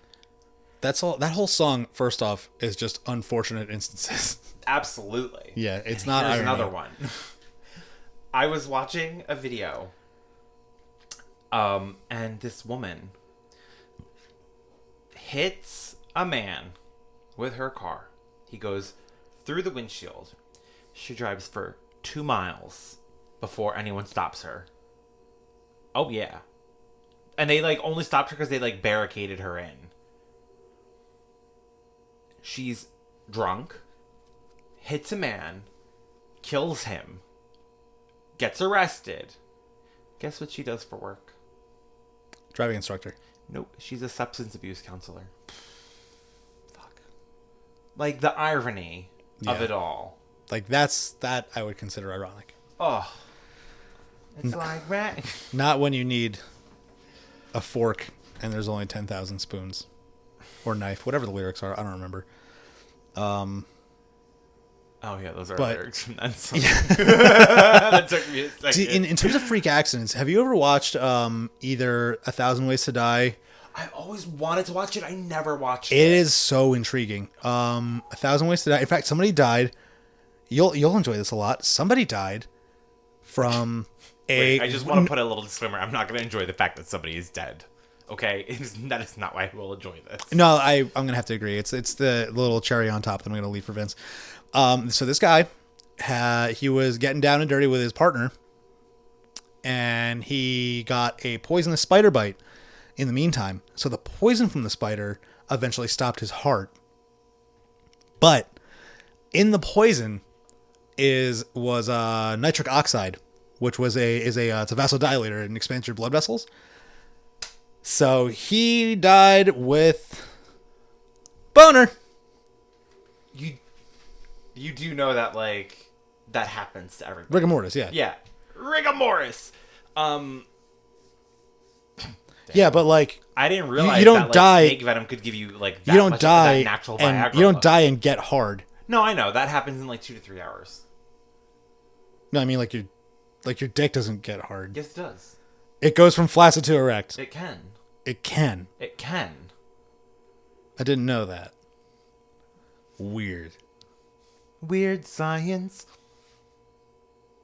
That's all. That whole song, first off, is just unfortunate instances. Absolutely. Yeah, it's not Here's irony. another one. I was watching a video, and this woman hits a man with her car. He goes through the windshield. She drives for 2 miles before anyone stops her. Oh, yeah. And they, like, only stopped her because they, like, barricaded her in. She's drunk, hits a man, kills him, gets arrested. Guess what she does for work? Driving instructor. Nope, she's a substance abuse counselor. Fuck. Like, the irony of it all. Like, that I would consider ironic. Oh. It's like, right? Not when you need a fork and there's only 10,000 spoons. Or knife, whatever the lyrics are. I don't remember. Oh, yeah, those are But- lyrics from that song. That took me a second. In terms of freak accidents, have you ever watched either A Thousand Ways to Die? I always wanted to watch it. I never watched it. It is so intriguing. A Thousand Ways to Die. In fact, somebody died. You'll enjoy this a lot. Somebody died from Wait, I just want to put a little disclaimer. I'm not going to enjoy the fact that somebody is dead. Okay? That is not why I will enjoy this. No, I'm gonna have to agree. It's the little cherry on top that I'm gonna leave for Vince. So this guy, he was getting down and dirty with his partner, and he got a poisonous spider bite. In the meantime, so the poison from the spider eventually stopped his heart, but in the poison was nitric oxide, which was it's a vasodilator and expands your blood vessels. So he died with Boner. You do know that, like, that happens to everybody. Rigor mortis, yeah. Yeah. Rigor mortis. Yeah, but like I didn't realize you don't that, like, die. snake venom could give you, like, that You don't much die of that natural and Viagra. you don't die and get hard. No, I know. That happens in, like, 2 to 3 hours. No, I mean like your dick doesn't get hard. Yes, it does. It goes from flaccid to erect. It can. It can. It can. I didn't know that. Weird. Weird science.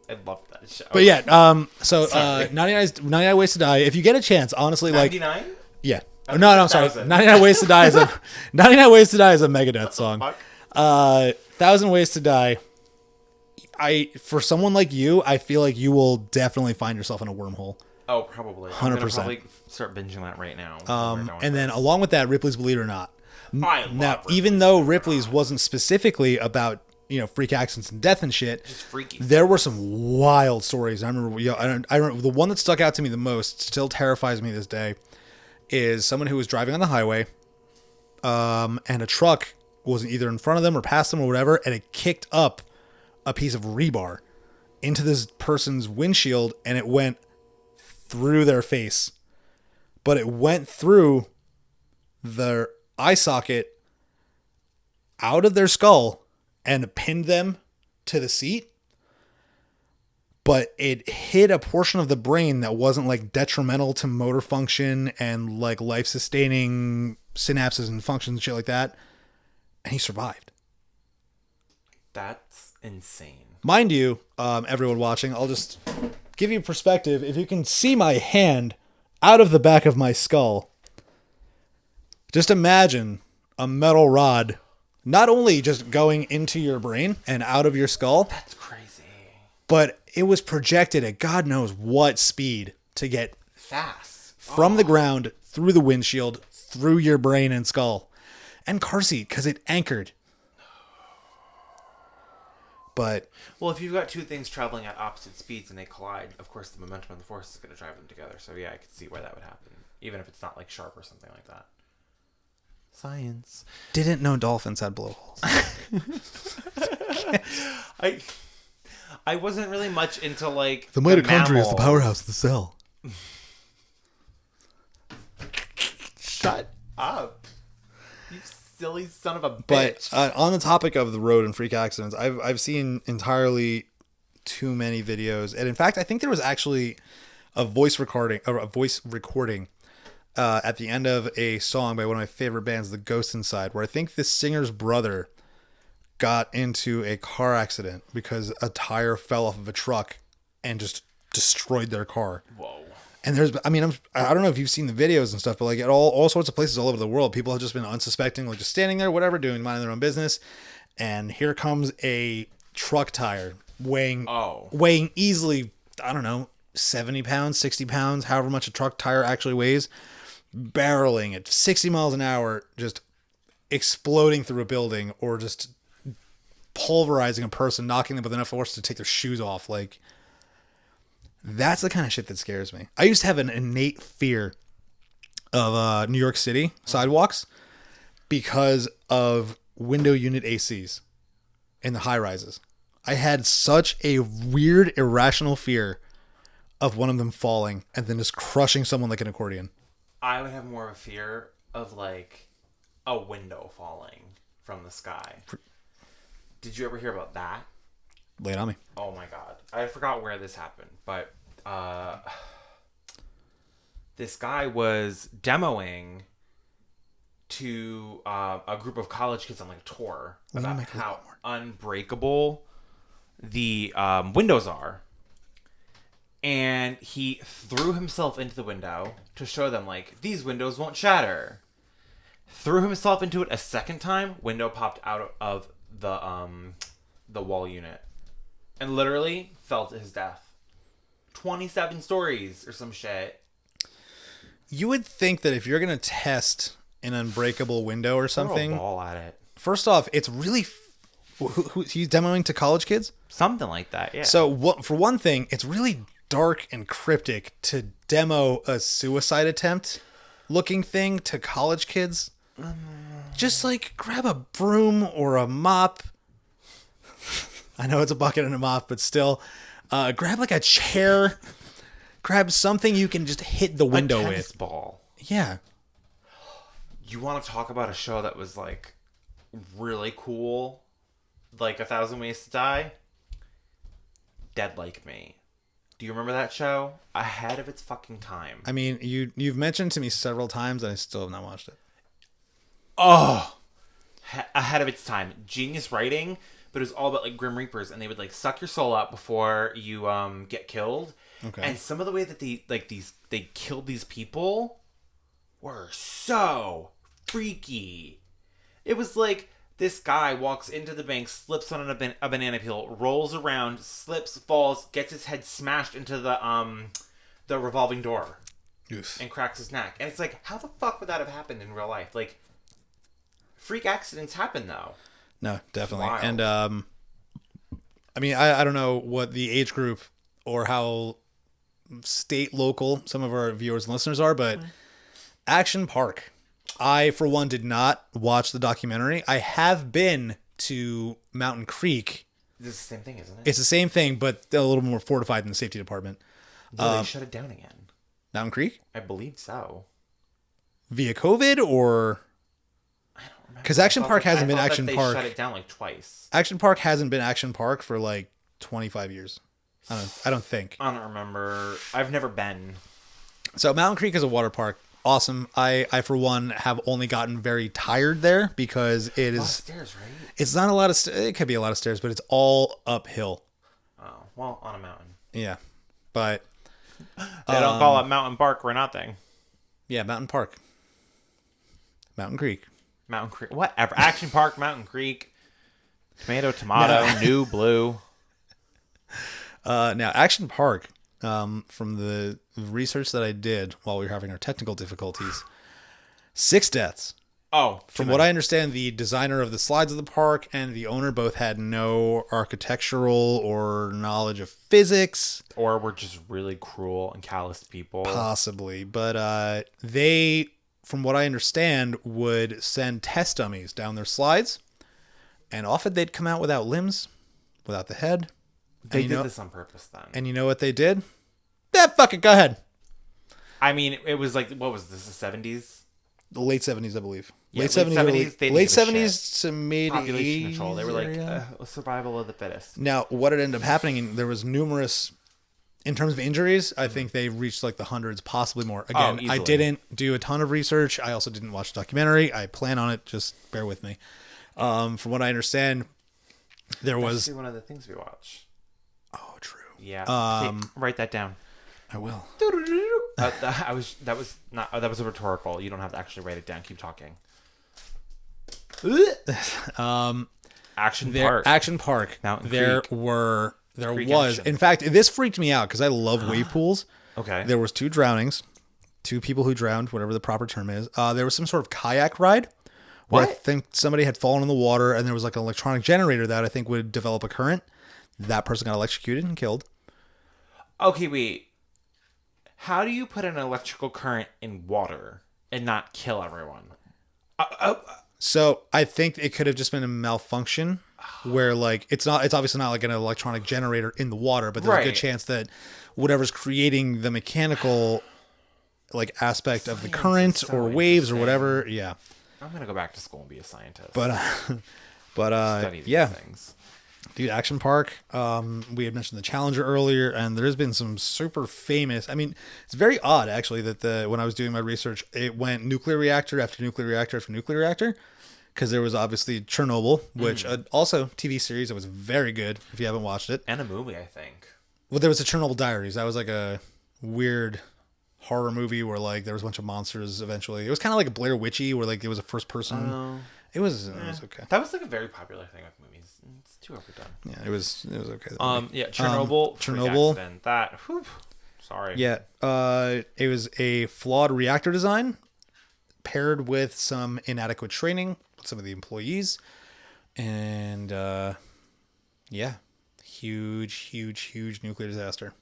I love that show. But yeah, so Sorry. 99 Ways to Die. If you get a chance, honestly, 99? yeah. No, I'm sorry. 1,000. 99 Ways to Die is a 99 Ways to Die is a Megadeth song. Fuck. 1,000 Ways to Die. For someone like you, I feel like you will definitely find yourself in a wormhole. Oh, probably. 100%. I'm gonna probably start binging that right now. And then along with that, Ripley's Believe It or Not. I love Now, Ripley's even though Believe It or Ripley's wasn't specifically about, freak accidents and death and shit, Just freaky. there were some wild stories. I remember, I remember the one that stuck out to me the most, still terrifies me this day, is someone who was driving on the highway, and a truck was either in front of them or past them or whatever, and it kicked up a piece of rebar into this person's windshield, and it went through their face. But it went through their eye socket out of their skull and pinned them to the seat. But it hit a portion of the brain that wasn't like detrimental to motor function and like life sustaining synapses and functions and shit like that. And he survived. That's insane. Mind you, everyone watching, I'll just give you perspective. If you can see my hand out of the back of my skull, just imagine a metal rod not only just going into your brain and out of your skull, That's crazy. but it was projected at God knows what speed to get Fast. from the ground, through the windshield, through your brain and skull. And car seat, because it anchored. But Well, if you've got two things traveling at opposite speeds and they collide, of course the momentum of the force is going to drive them together. So yeah, I could see where that would happen, even if it's not like sharp or something like that. Science. didn't know dolphins had blowholes. I wasn't really much into like The mitochondria is the mammals. powerhouse of the cell. Shut up, you silly son of a But bitch. on the topic of the road and freak accidents, I've seen entirely too many videos, and in fact, I think there was actually a voice recording at the end of a song by one of my favorite bands, The Ghost Inside, where I think the singer's brother got into a car accident because a tire fell off of a truck and just destroyed their car. Whoa. And I don't know if you've seen the videos and stuff, but like at all sorts of places all over the world, people have just been unsuspecting, like just standing there, whatever, minding their own business. And here comes a truck tire weighing easily, I don't know, 70 pounds, 60 pounds, however much a truck tire actually weighs, barreling at 60 miles an hour, just exploding through a building or just pulverizing a person, knocking them with enough force to take their shoes off. Like, that's the kind of shit that scares me. I used to have an innate fear of New York City sidewalks because of window unit ACs in the high rises. I had such a weird, irrational fear of one of them falling and then just crushing someone like an accordion. I would have more of a fear of like a window falling from the sky. Did you ever hear about that? Lay it on me. Oh my god. I forgot where this happened, but this guy was demoing to a group of college kids on like a tour about how unbreakable the windows are. And he threw himself into the window to show them, like, these windows won't shatter. Threw himself into it a second time. Window popped out of the wall unit. And literally fell to his death. 27 stories or some shit. You would think that if you're going to test an unbreakable window or something, Throw a ball at it. first off, it's really... he's demoing to college kids? Something like that, yeah. So, for one thing, it's really dark and cryptic to demo a suicide attempt looking thing to college kids. Just like grab a broom or a mop. I know it's a bucket and a mop, but still, grab like a chair. Grab something you can just hit the window a tennis with. ball. Yeah. You want to talk about a show that was like really cool, like 1,000 Ways to Die? Dead Like Me. Do you remember that show? Ahead of its fucking time. I mean, you've mentioned to me several times, and I still have not watched it. Oh, ahead of its time. Genius writing, but it was all about like Grim Reapers, and they would like suck your soul out before you get killed. Okay. And some of the way that they killed these people were so freaky. It was like this guy walks into the bank, slips on a banana peel, rolls around, slips, falls, gets his head smashed into the revolving door, Oof. and cracks his neck. And it's like, how the fuck would that have happened in real life? Like, freak accidents happen though. No, definitely. Wild. And I mean, I don't know what the age group or how state, local some of our viewers and listeners are, but Action Park. I, for one, did not watch the documentary. I have been to Mountain Creek. This is the same thing, isn't it? It's the same thing, but a little more fortified than the safety department. No, they shut it down again. Mountain Creek? I believe so. Via COVID or... I don't remember. Because Action Park hasn't been Action They Park. shut it down like twice. Action Park hasn't been Action Park for like 25 years. I don't think. I don't remember. I've never been. So Mountain Creek is a water park. Awesome. I for one have only gotten very tired there because it A lot of is. stairs, right? It's not a lot of. It could be a lot of stairs, but it's all uphill. Oh, well, on a mountain. Yeah, but They don't call it Mountain Park for nothing. yeah, Mountain Park, Mountain Creek. Mountain Creek. Whatever. Action Park, Mountain Creek. Tomato, new, blue. Now Action Park. From the research that I did while we were having our technical difficulties, 6 deaths. Oh, From what I understand, the designer of the slides of the park and the owner both had no architectural or knowledge of physics. Or we're just really cruel and callous people. Possibly. But they, from what I understand, would send test dummies down their slides. And often they'd come out without limbs, without the head. They did this on purpose then. And you know what they did? Yeah, fuck it, go ahead. I mean, it was like, what was this, the 70s? The late 70s, I believe. Yeah, late 70s, they didn't late give a 70s to mid 80s. Population control. They were like, survival of the fittest. Now, what had ended up happening, and there was numerous, in terms of injuries, I think they reached like the hundreds, possibly more. Again, I easily. didn't do a ton of research. I also didn't watch the documentary. I plan on it. Just bear with me. From what I understand, there was... That's one of the things we watch. Oh, true. Yeah. Write that down. I will. That was a rhetorical. You don't have to actually write it down. Keep talking. Action Park. Action Park. Mountain there Creek. Creek was. action. In fact, this freaked me out because I love wave pools. Okay. There was 2 drownings, 2 people who drowned, whatever the proper term is. There was some sort of kayak ride where I What? think somebody had fallen in the water, and there was like an electronic generator that I think would develop a current. That person got electrocuted and killed. Okay, wait. How do you put an electrical current in water and not kill everyone? So I think it could have just been a malfunction where like it's obviously not like an electronic generator in the water, but there's a good Right. chance that whatever's creating the mechanical like aspect of the Science current is so or waves or interesting. whatever. Yeah. I'm gonna go back to school and be a scientist. But Study these yeah. things. Dude, Action Park. We had mentioned the Challenger earlier, and there's been some super famous. I mean, it's very odd actually that when I was doing my research, it went nuclear reactor after nuclear reactor after nuclear reactor, because there was obviously Chernobyl, which also TV series that was very good if you haven't watched it. And a movie, I think. Well, there was the Chernobyl Diaries. That was like a weird horror movie where like there was a bunch of monsters. Eventually, it was kind of like a Blair Witchy, where like it was a first person. It was okay. That was like a very popular thing with movies. It's too overdone. Yeah, it was okay. Yeah, Chernobyl. Chernobyl. Accident. That. Whew, sorry. Yeah, it was a flawed reactor design paired with some inadequate training with some of the employees, and yeah, huge nuclear disaster.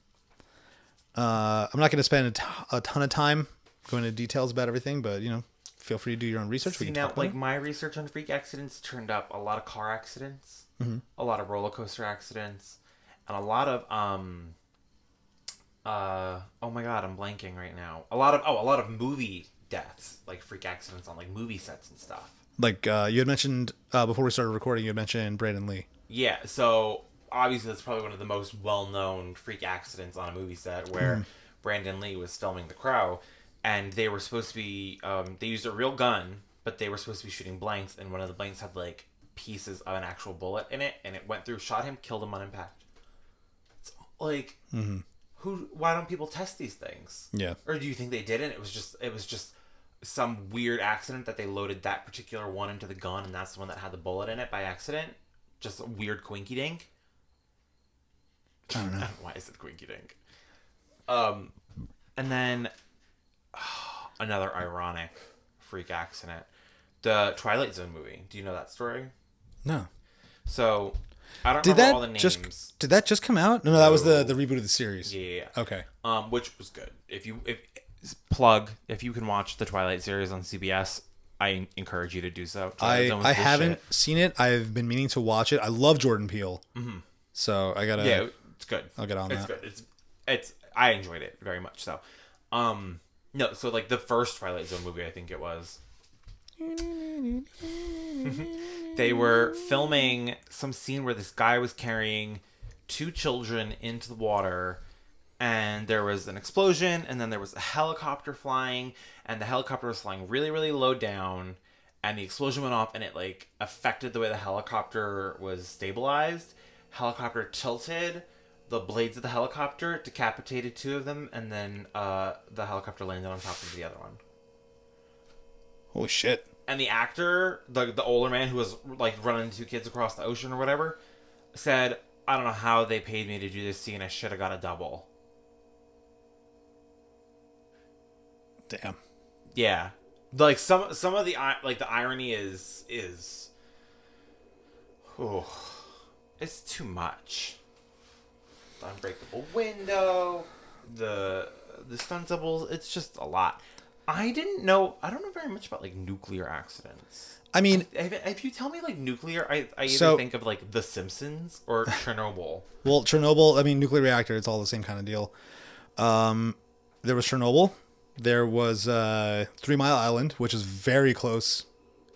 I'm not going to spend a ton of time going into details about everything, but you know, feel free to do your own research. We See, can now, talk about like, it. my research on freak accidents turned up a lot of car accidents, a lot of roller coaster accidents, and a lot of, oh my god, I'm blanking right now. A lot of movie deaths, like freak accidents on, like, movie sets and stuff. Like, you had mentioned, before we started recording, you had mentioned Brandon Lee. Yeah, so obviously that's probably one of the most well-known freak accidents on a movie set where Brandon Lee was filming The Crow, and they were supposed to be, they used a real gun, but they were supposed to be shooting blanks, and one of the blanks had, like, pieces of an actual bullet in it, and it went through, shot him, killed him on impact. It's like, why don't people test these things? Yeah. Or do you think they didn't? It was just some weird accident that they loaded that particular one into the gun, and that's the one that had the bullet in it by accident? Just a weird quinky dink. I don't know. Why is it quinky dink? And then another ironic freak accident. The Twilight Zone movie. Do you know that story? No. So I don't Did remember that all the names. did that just come out? No, that was the reboot of the series. Yeah. Okay. Which was good. If you can watch the Twilight series on CBS, I encourage you to do so. I haven't seen it. I've been meaning to watch it. I love Jordan Peele. So I gotta. Yeah, it's good. I'll get on that. It's good. It's I enjoyed it very much so. No, so like the first Twilight Zone movie, I think it was. They were filming some scene where this guy was carrying 2 children into the water, and there was an explosion, and then there was a helicopter flying, and the helicopter was flying really, really low down, and the explosion went off, and it like affected the way the helicopter was stabilized. Helicopter tilted, the blades of the helicopter decapitated 2 of them, and then the helicopter landed on top of the other one. Holy shit. And the actor, the older man who was like running 2 kids across the ocean or whatever, said, "I don't know how they paid me to do this scene. I should have got a double." Damn. Yeah, like some of the like the irony is, oh, it's too much. The unbreakable window, the stunt doubles. It's just a lot. I don't know very much about like nuclear accidents. I mean, if you tell me like nuclear, I either So- think of like The Simpsons or Chernobyl. well, Chernobyl. I mean, nuclear reactor. It's all the same kind of deal. There was Chernobyl. There was 3 Mile Island, which is very close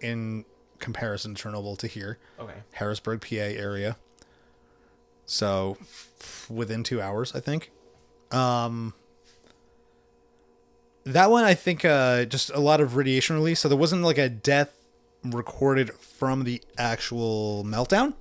in comparison to Chernobyl to here. Okay. Harrisburg, PA area. So within 2 hours, I think. That one, I think, just a lot of radiation release. So there wasn't like a death recorded from the actual meltdown,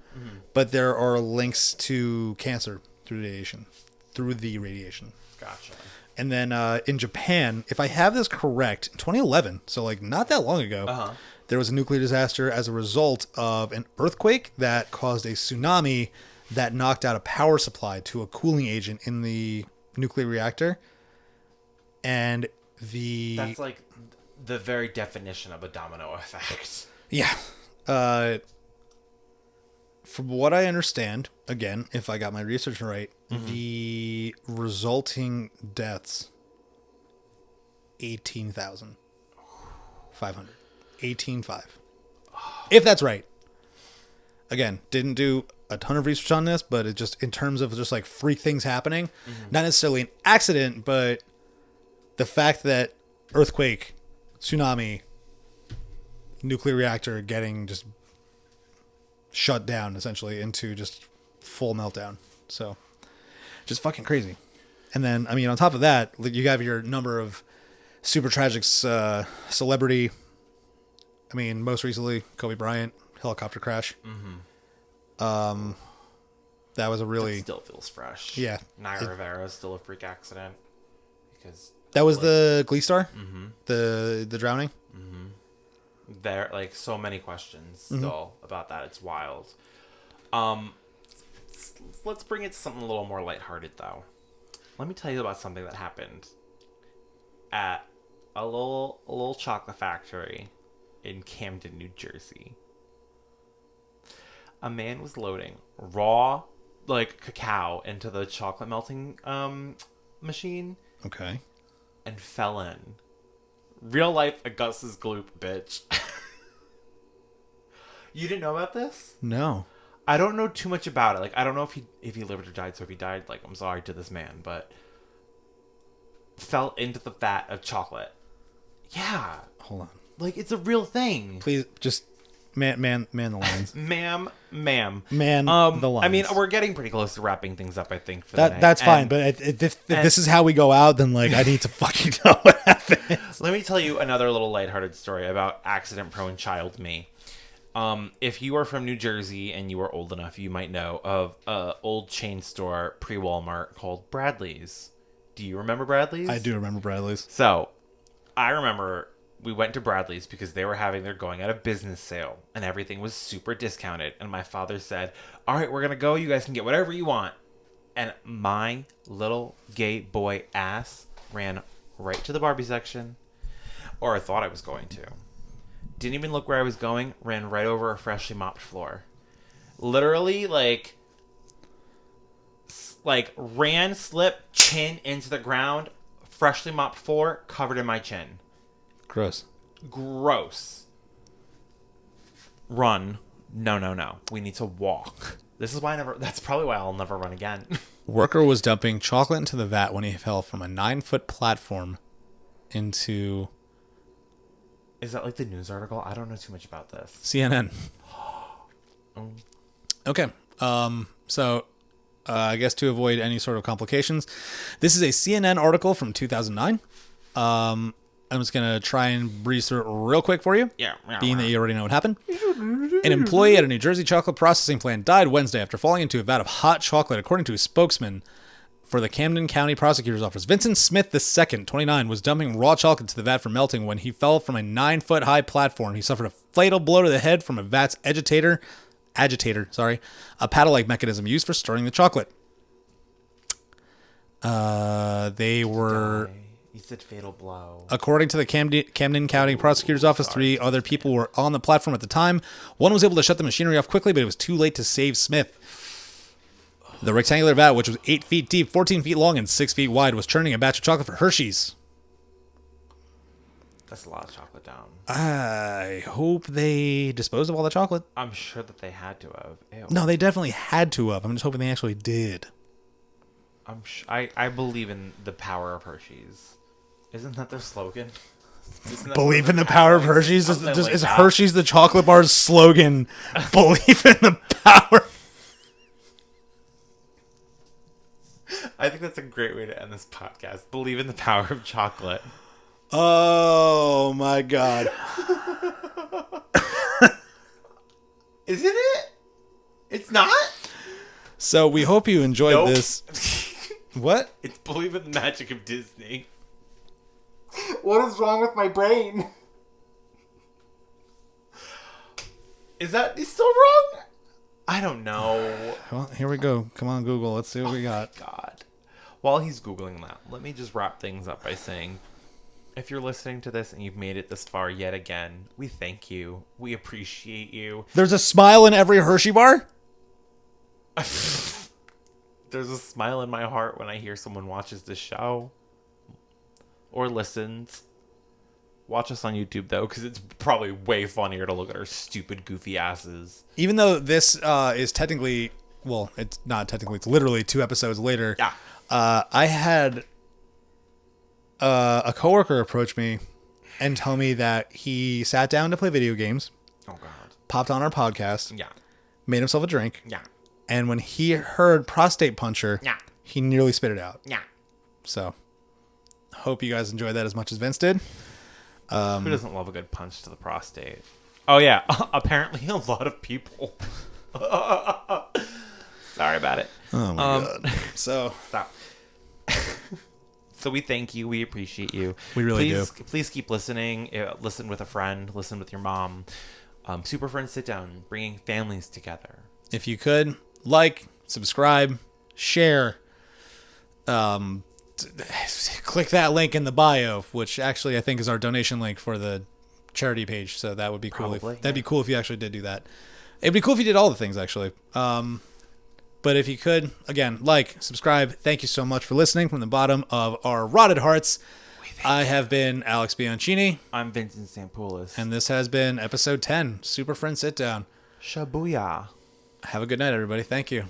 but there are links to cancer through the radiation. Gotcha. And then in Japan, if I have this correct, in 2011, so like not that long ago, there was a nuclear disaster as a result of an earthquake that caused a tsunami that knocked out a power supply to a cooling agent in the nuclear reactor. And That's like the very definition of a domino effect. Yeah. From what I understand, again, if I got my research right, the resulting deaths, 18,500. 18.5. If that's right. Again, didn't do a ton of research on this, but it just, in terms of just like freak things happening, not necessarily an accident, but the fact that earthquake, tsunami, nuclear reactor getting just shut down essentially into just full meltdown. So just fucking crazy. And then, I mean, on top of that, you have your number of super tragic celebrity. I mean, most recently, Kobe Bryant, helicopter crash. That was a really... It still feels fresh. Yeah. Naira Rivera is still a freak accident. Because... That was the Glee star? The drowning? There, like, so many questions still about that. It's wild. Let's bring it to something a little more lighthearted, though. Let me tell you about something that happened at a little chocolate factory in Camden, New Jersey. A man was loading raw, like, cacao into the chocolate melting machine Okay. and fell in Real life Augustus Gloop, bitch. You didn't know about this? No. I don't know too much about it. Like, I don't know if he lived or died. So if he died, like, I'm sorry to this man, but fell into the vat of chocolate. Yeah. Hold on. Like, it's a real thing. Please, just man the lines. ma'am. Man the lines. I mean, we're getting pretty close to wrapping things up, I think, for the night. That's fine, but if this is how we go out, then, like, I need to fucking know what happened. Let me tell you another little lighthearted story about accident-prone child me. If you are from New Jersey and you are old enough, you might know of an old chain store pre-Walmart called Bradley's. Do you remember Bradley's? I do remember Bradley's. So, I remember we went to Bradley's because they were having their going out of business sale and everything was super discounted. And my father said, all right, we're going to go. You guys can get whatever you want. And my little gay boy ass ran right to the Barbie section, or I thought I was going to. Didn't even look where I was going, ran right over a freshly mopped floor. Literally, like ran, slipped, chin into the ground, freshly mopped floor, covered in my chin. Gross. Run. No. We need to walk. This is why that's probably why I'll never run again. Worker was dumping chocolate into the vat when he fell from a 9-foot platform into... Is that like the news article? I don't know too much about this. CNN. Okay. So, I guess to avoid any sort of complications, this is a CNN article from 2009. I'm just going to try and breeze through it real quick for you. Yeah. Being that you already know what happened. An employee at a New Jersey chocolate processing plant died Wednesday after falling into a vat of hot chocolate, according to a spokesman for the Camden County Prosecutor's Office. Vincent Smith II, 29, was dumping raw chocolate to the vat for melting when he fell from a 9-foot high platform. He suffered a fatal blow to the head from a vat's agitator, a paddle-like mechanism used for stirring the chocolate. They were... You said fatal blow. According to the Camden County Prosecutor's Office, 3 other people were on the platform at the time. One was able to shut the machinery off quickly, but it was too late to save Smith. The rectangular vat, which was 8 feet deep, 14 feet long, and 6 feet wide, was churning a batch of chocolate for Hershey's. That's a lot of chocolate down. I hope they disposed of all the chocolate. I'm sure that they had to have. Ew. No, they definitely had to have. I'm just hoping they actually did. I believe in the power of Hershey's. Isn't that their slogan? Believe in the power of Hershey's? Is that. Hershey's the chocolate bar's slogan? Believe in the power. I think that's a great way to end this podcast. Believe in the power of chocolate. Oh my God. Isn't it? It's not? So we hope you enjoyed Nope. this. What? It's believe in the magic of Disney. What is wrong with my brain? Is still wrong? I don't know. Well, here we go. Come on, Google. Let's see what we got. God. While he's Googling that, let me just wrap things up by saying, if you're listening to this and you've made it this far yet again, we thank you. We appreciate you. There's a smile in every Hershey bar? There's a smile in my heart when I hear someone watches this show or listens. Watch us on YouTube, though, because it's probably way funnier to look at our stupid, goofy asses. Even though this is technically... Well, it's not technically. It's literally 2 episodes later. Yeah. I had a coworker approach me and tell me that he sat down to play video games. Oh, God. Popped on our podcast. Yeah. Made himself a drink. Yeah. And when he heard prostate puncher, Yeah. he nearly spit it out. Yeah. So, hope you guys enjoyed that as much as Vince did. Who doesn't love a good punch to the prostate? Oh, yeah. Apparently a lot of people. Sorry about it. Oh, my God. So, Stop. So we thank you. We appreciate you. We really do. Please keep listening. Listen with a friend. Listen with your mom. SuperFriends sit down, bringing families together. if you could, like, subscribe, share, click that link in the bio, which actually I think is our donation link for the charity page. So that would be cool. That'd be cool if you actually did do that. It'd be cool if you did all the things, actually. But if you could, again, like, subscribe. Thank you so much for listening from the bottom of our rotted hearts. I have been Alex Bianchini, I'm Vincent Sampoulos. and this has been episode 10, Super Friends Sit Down. Shabuya. Have a good night, everybody. Thank you.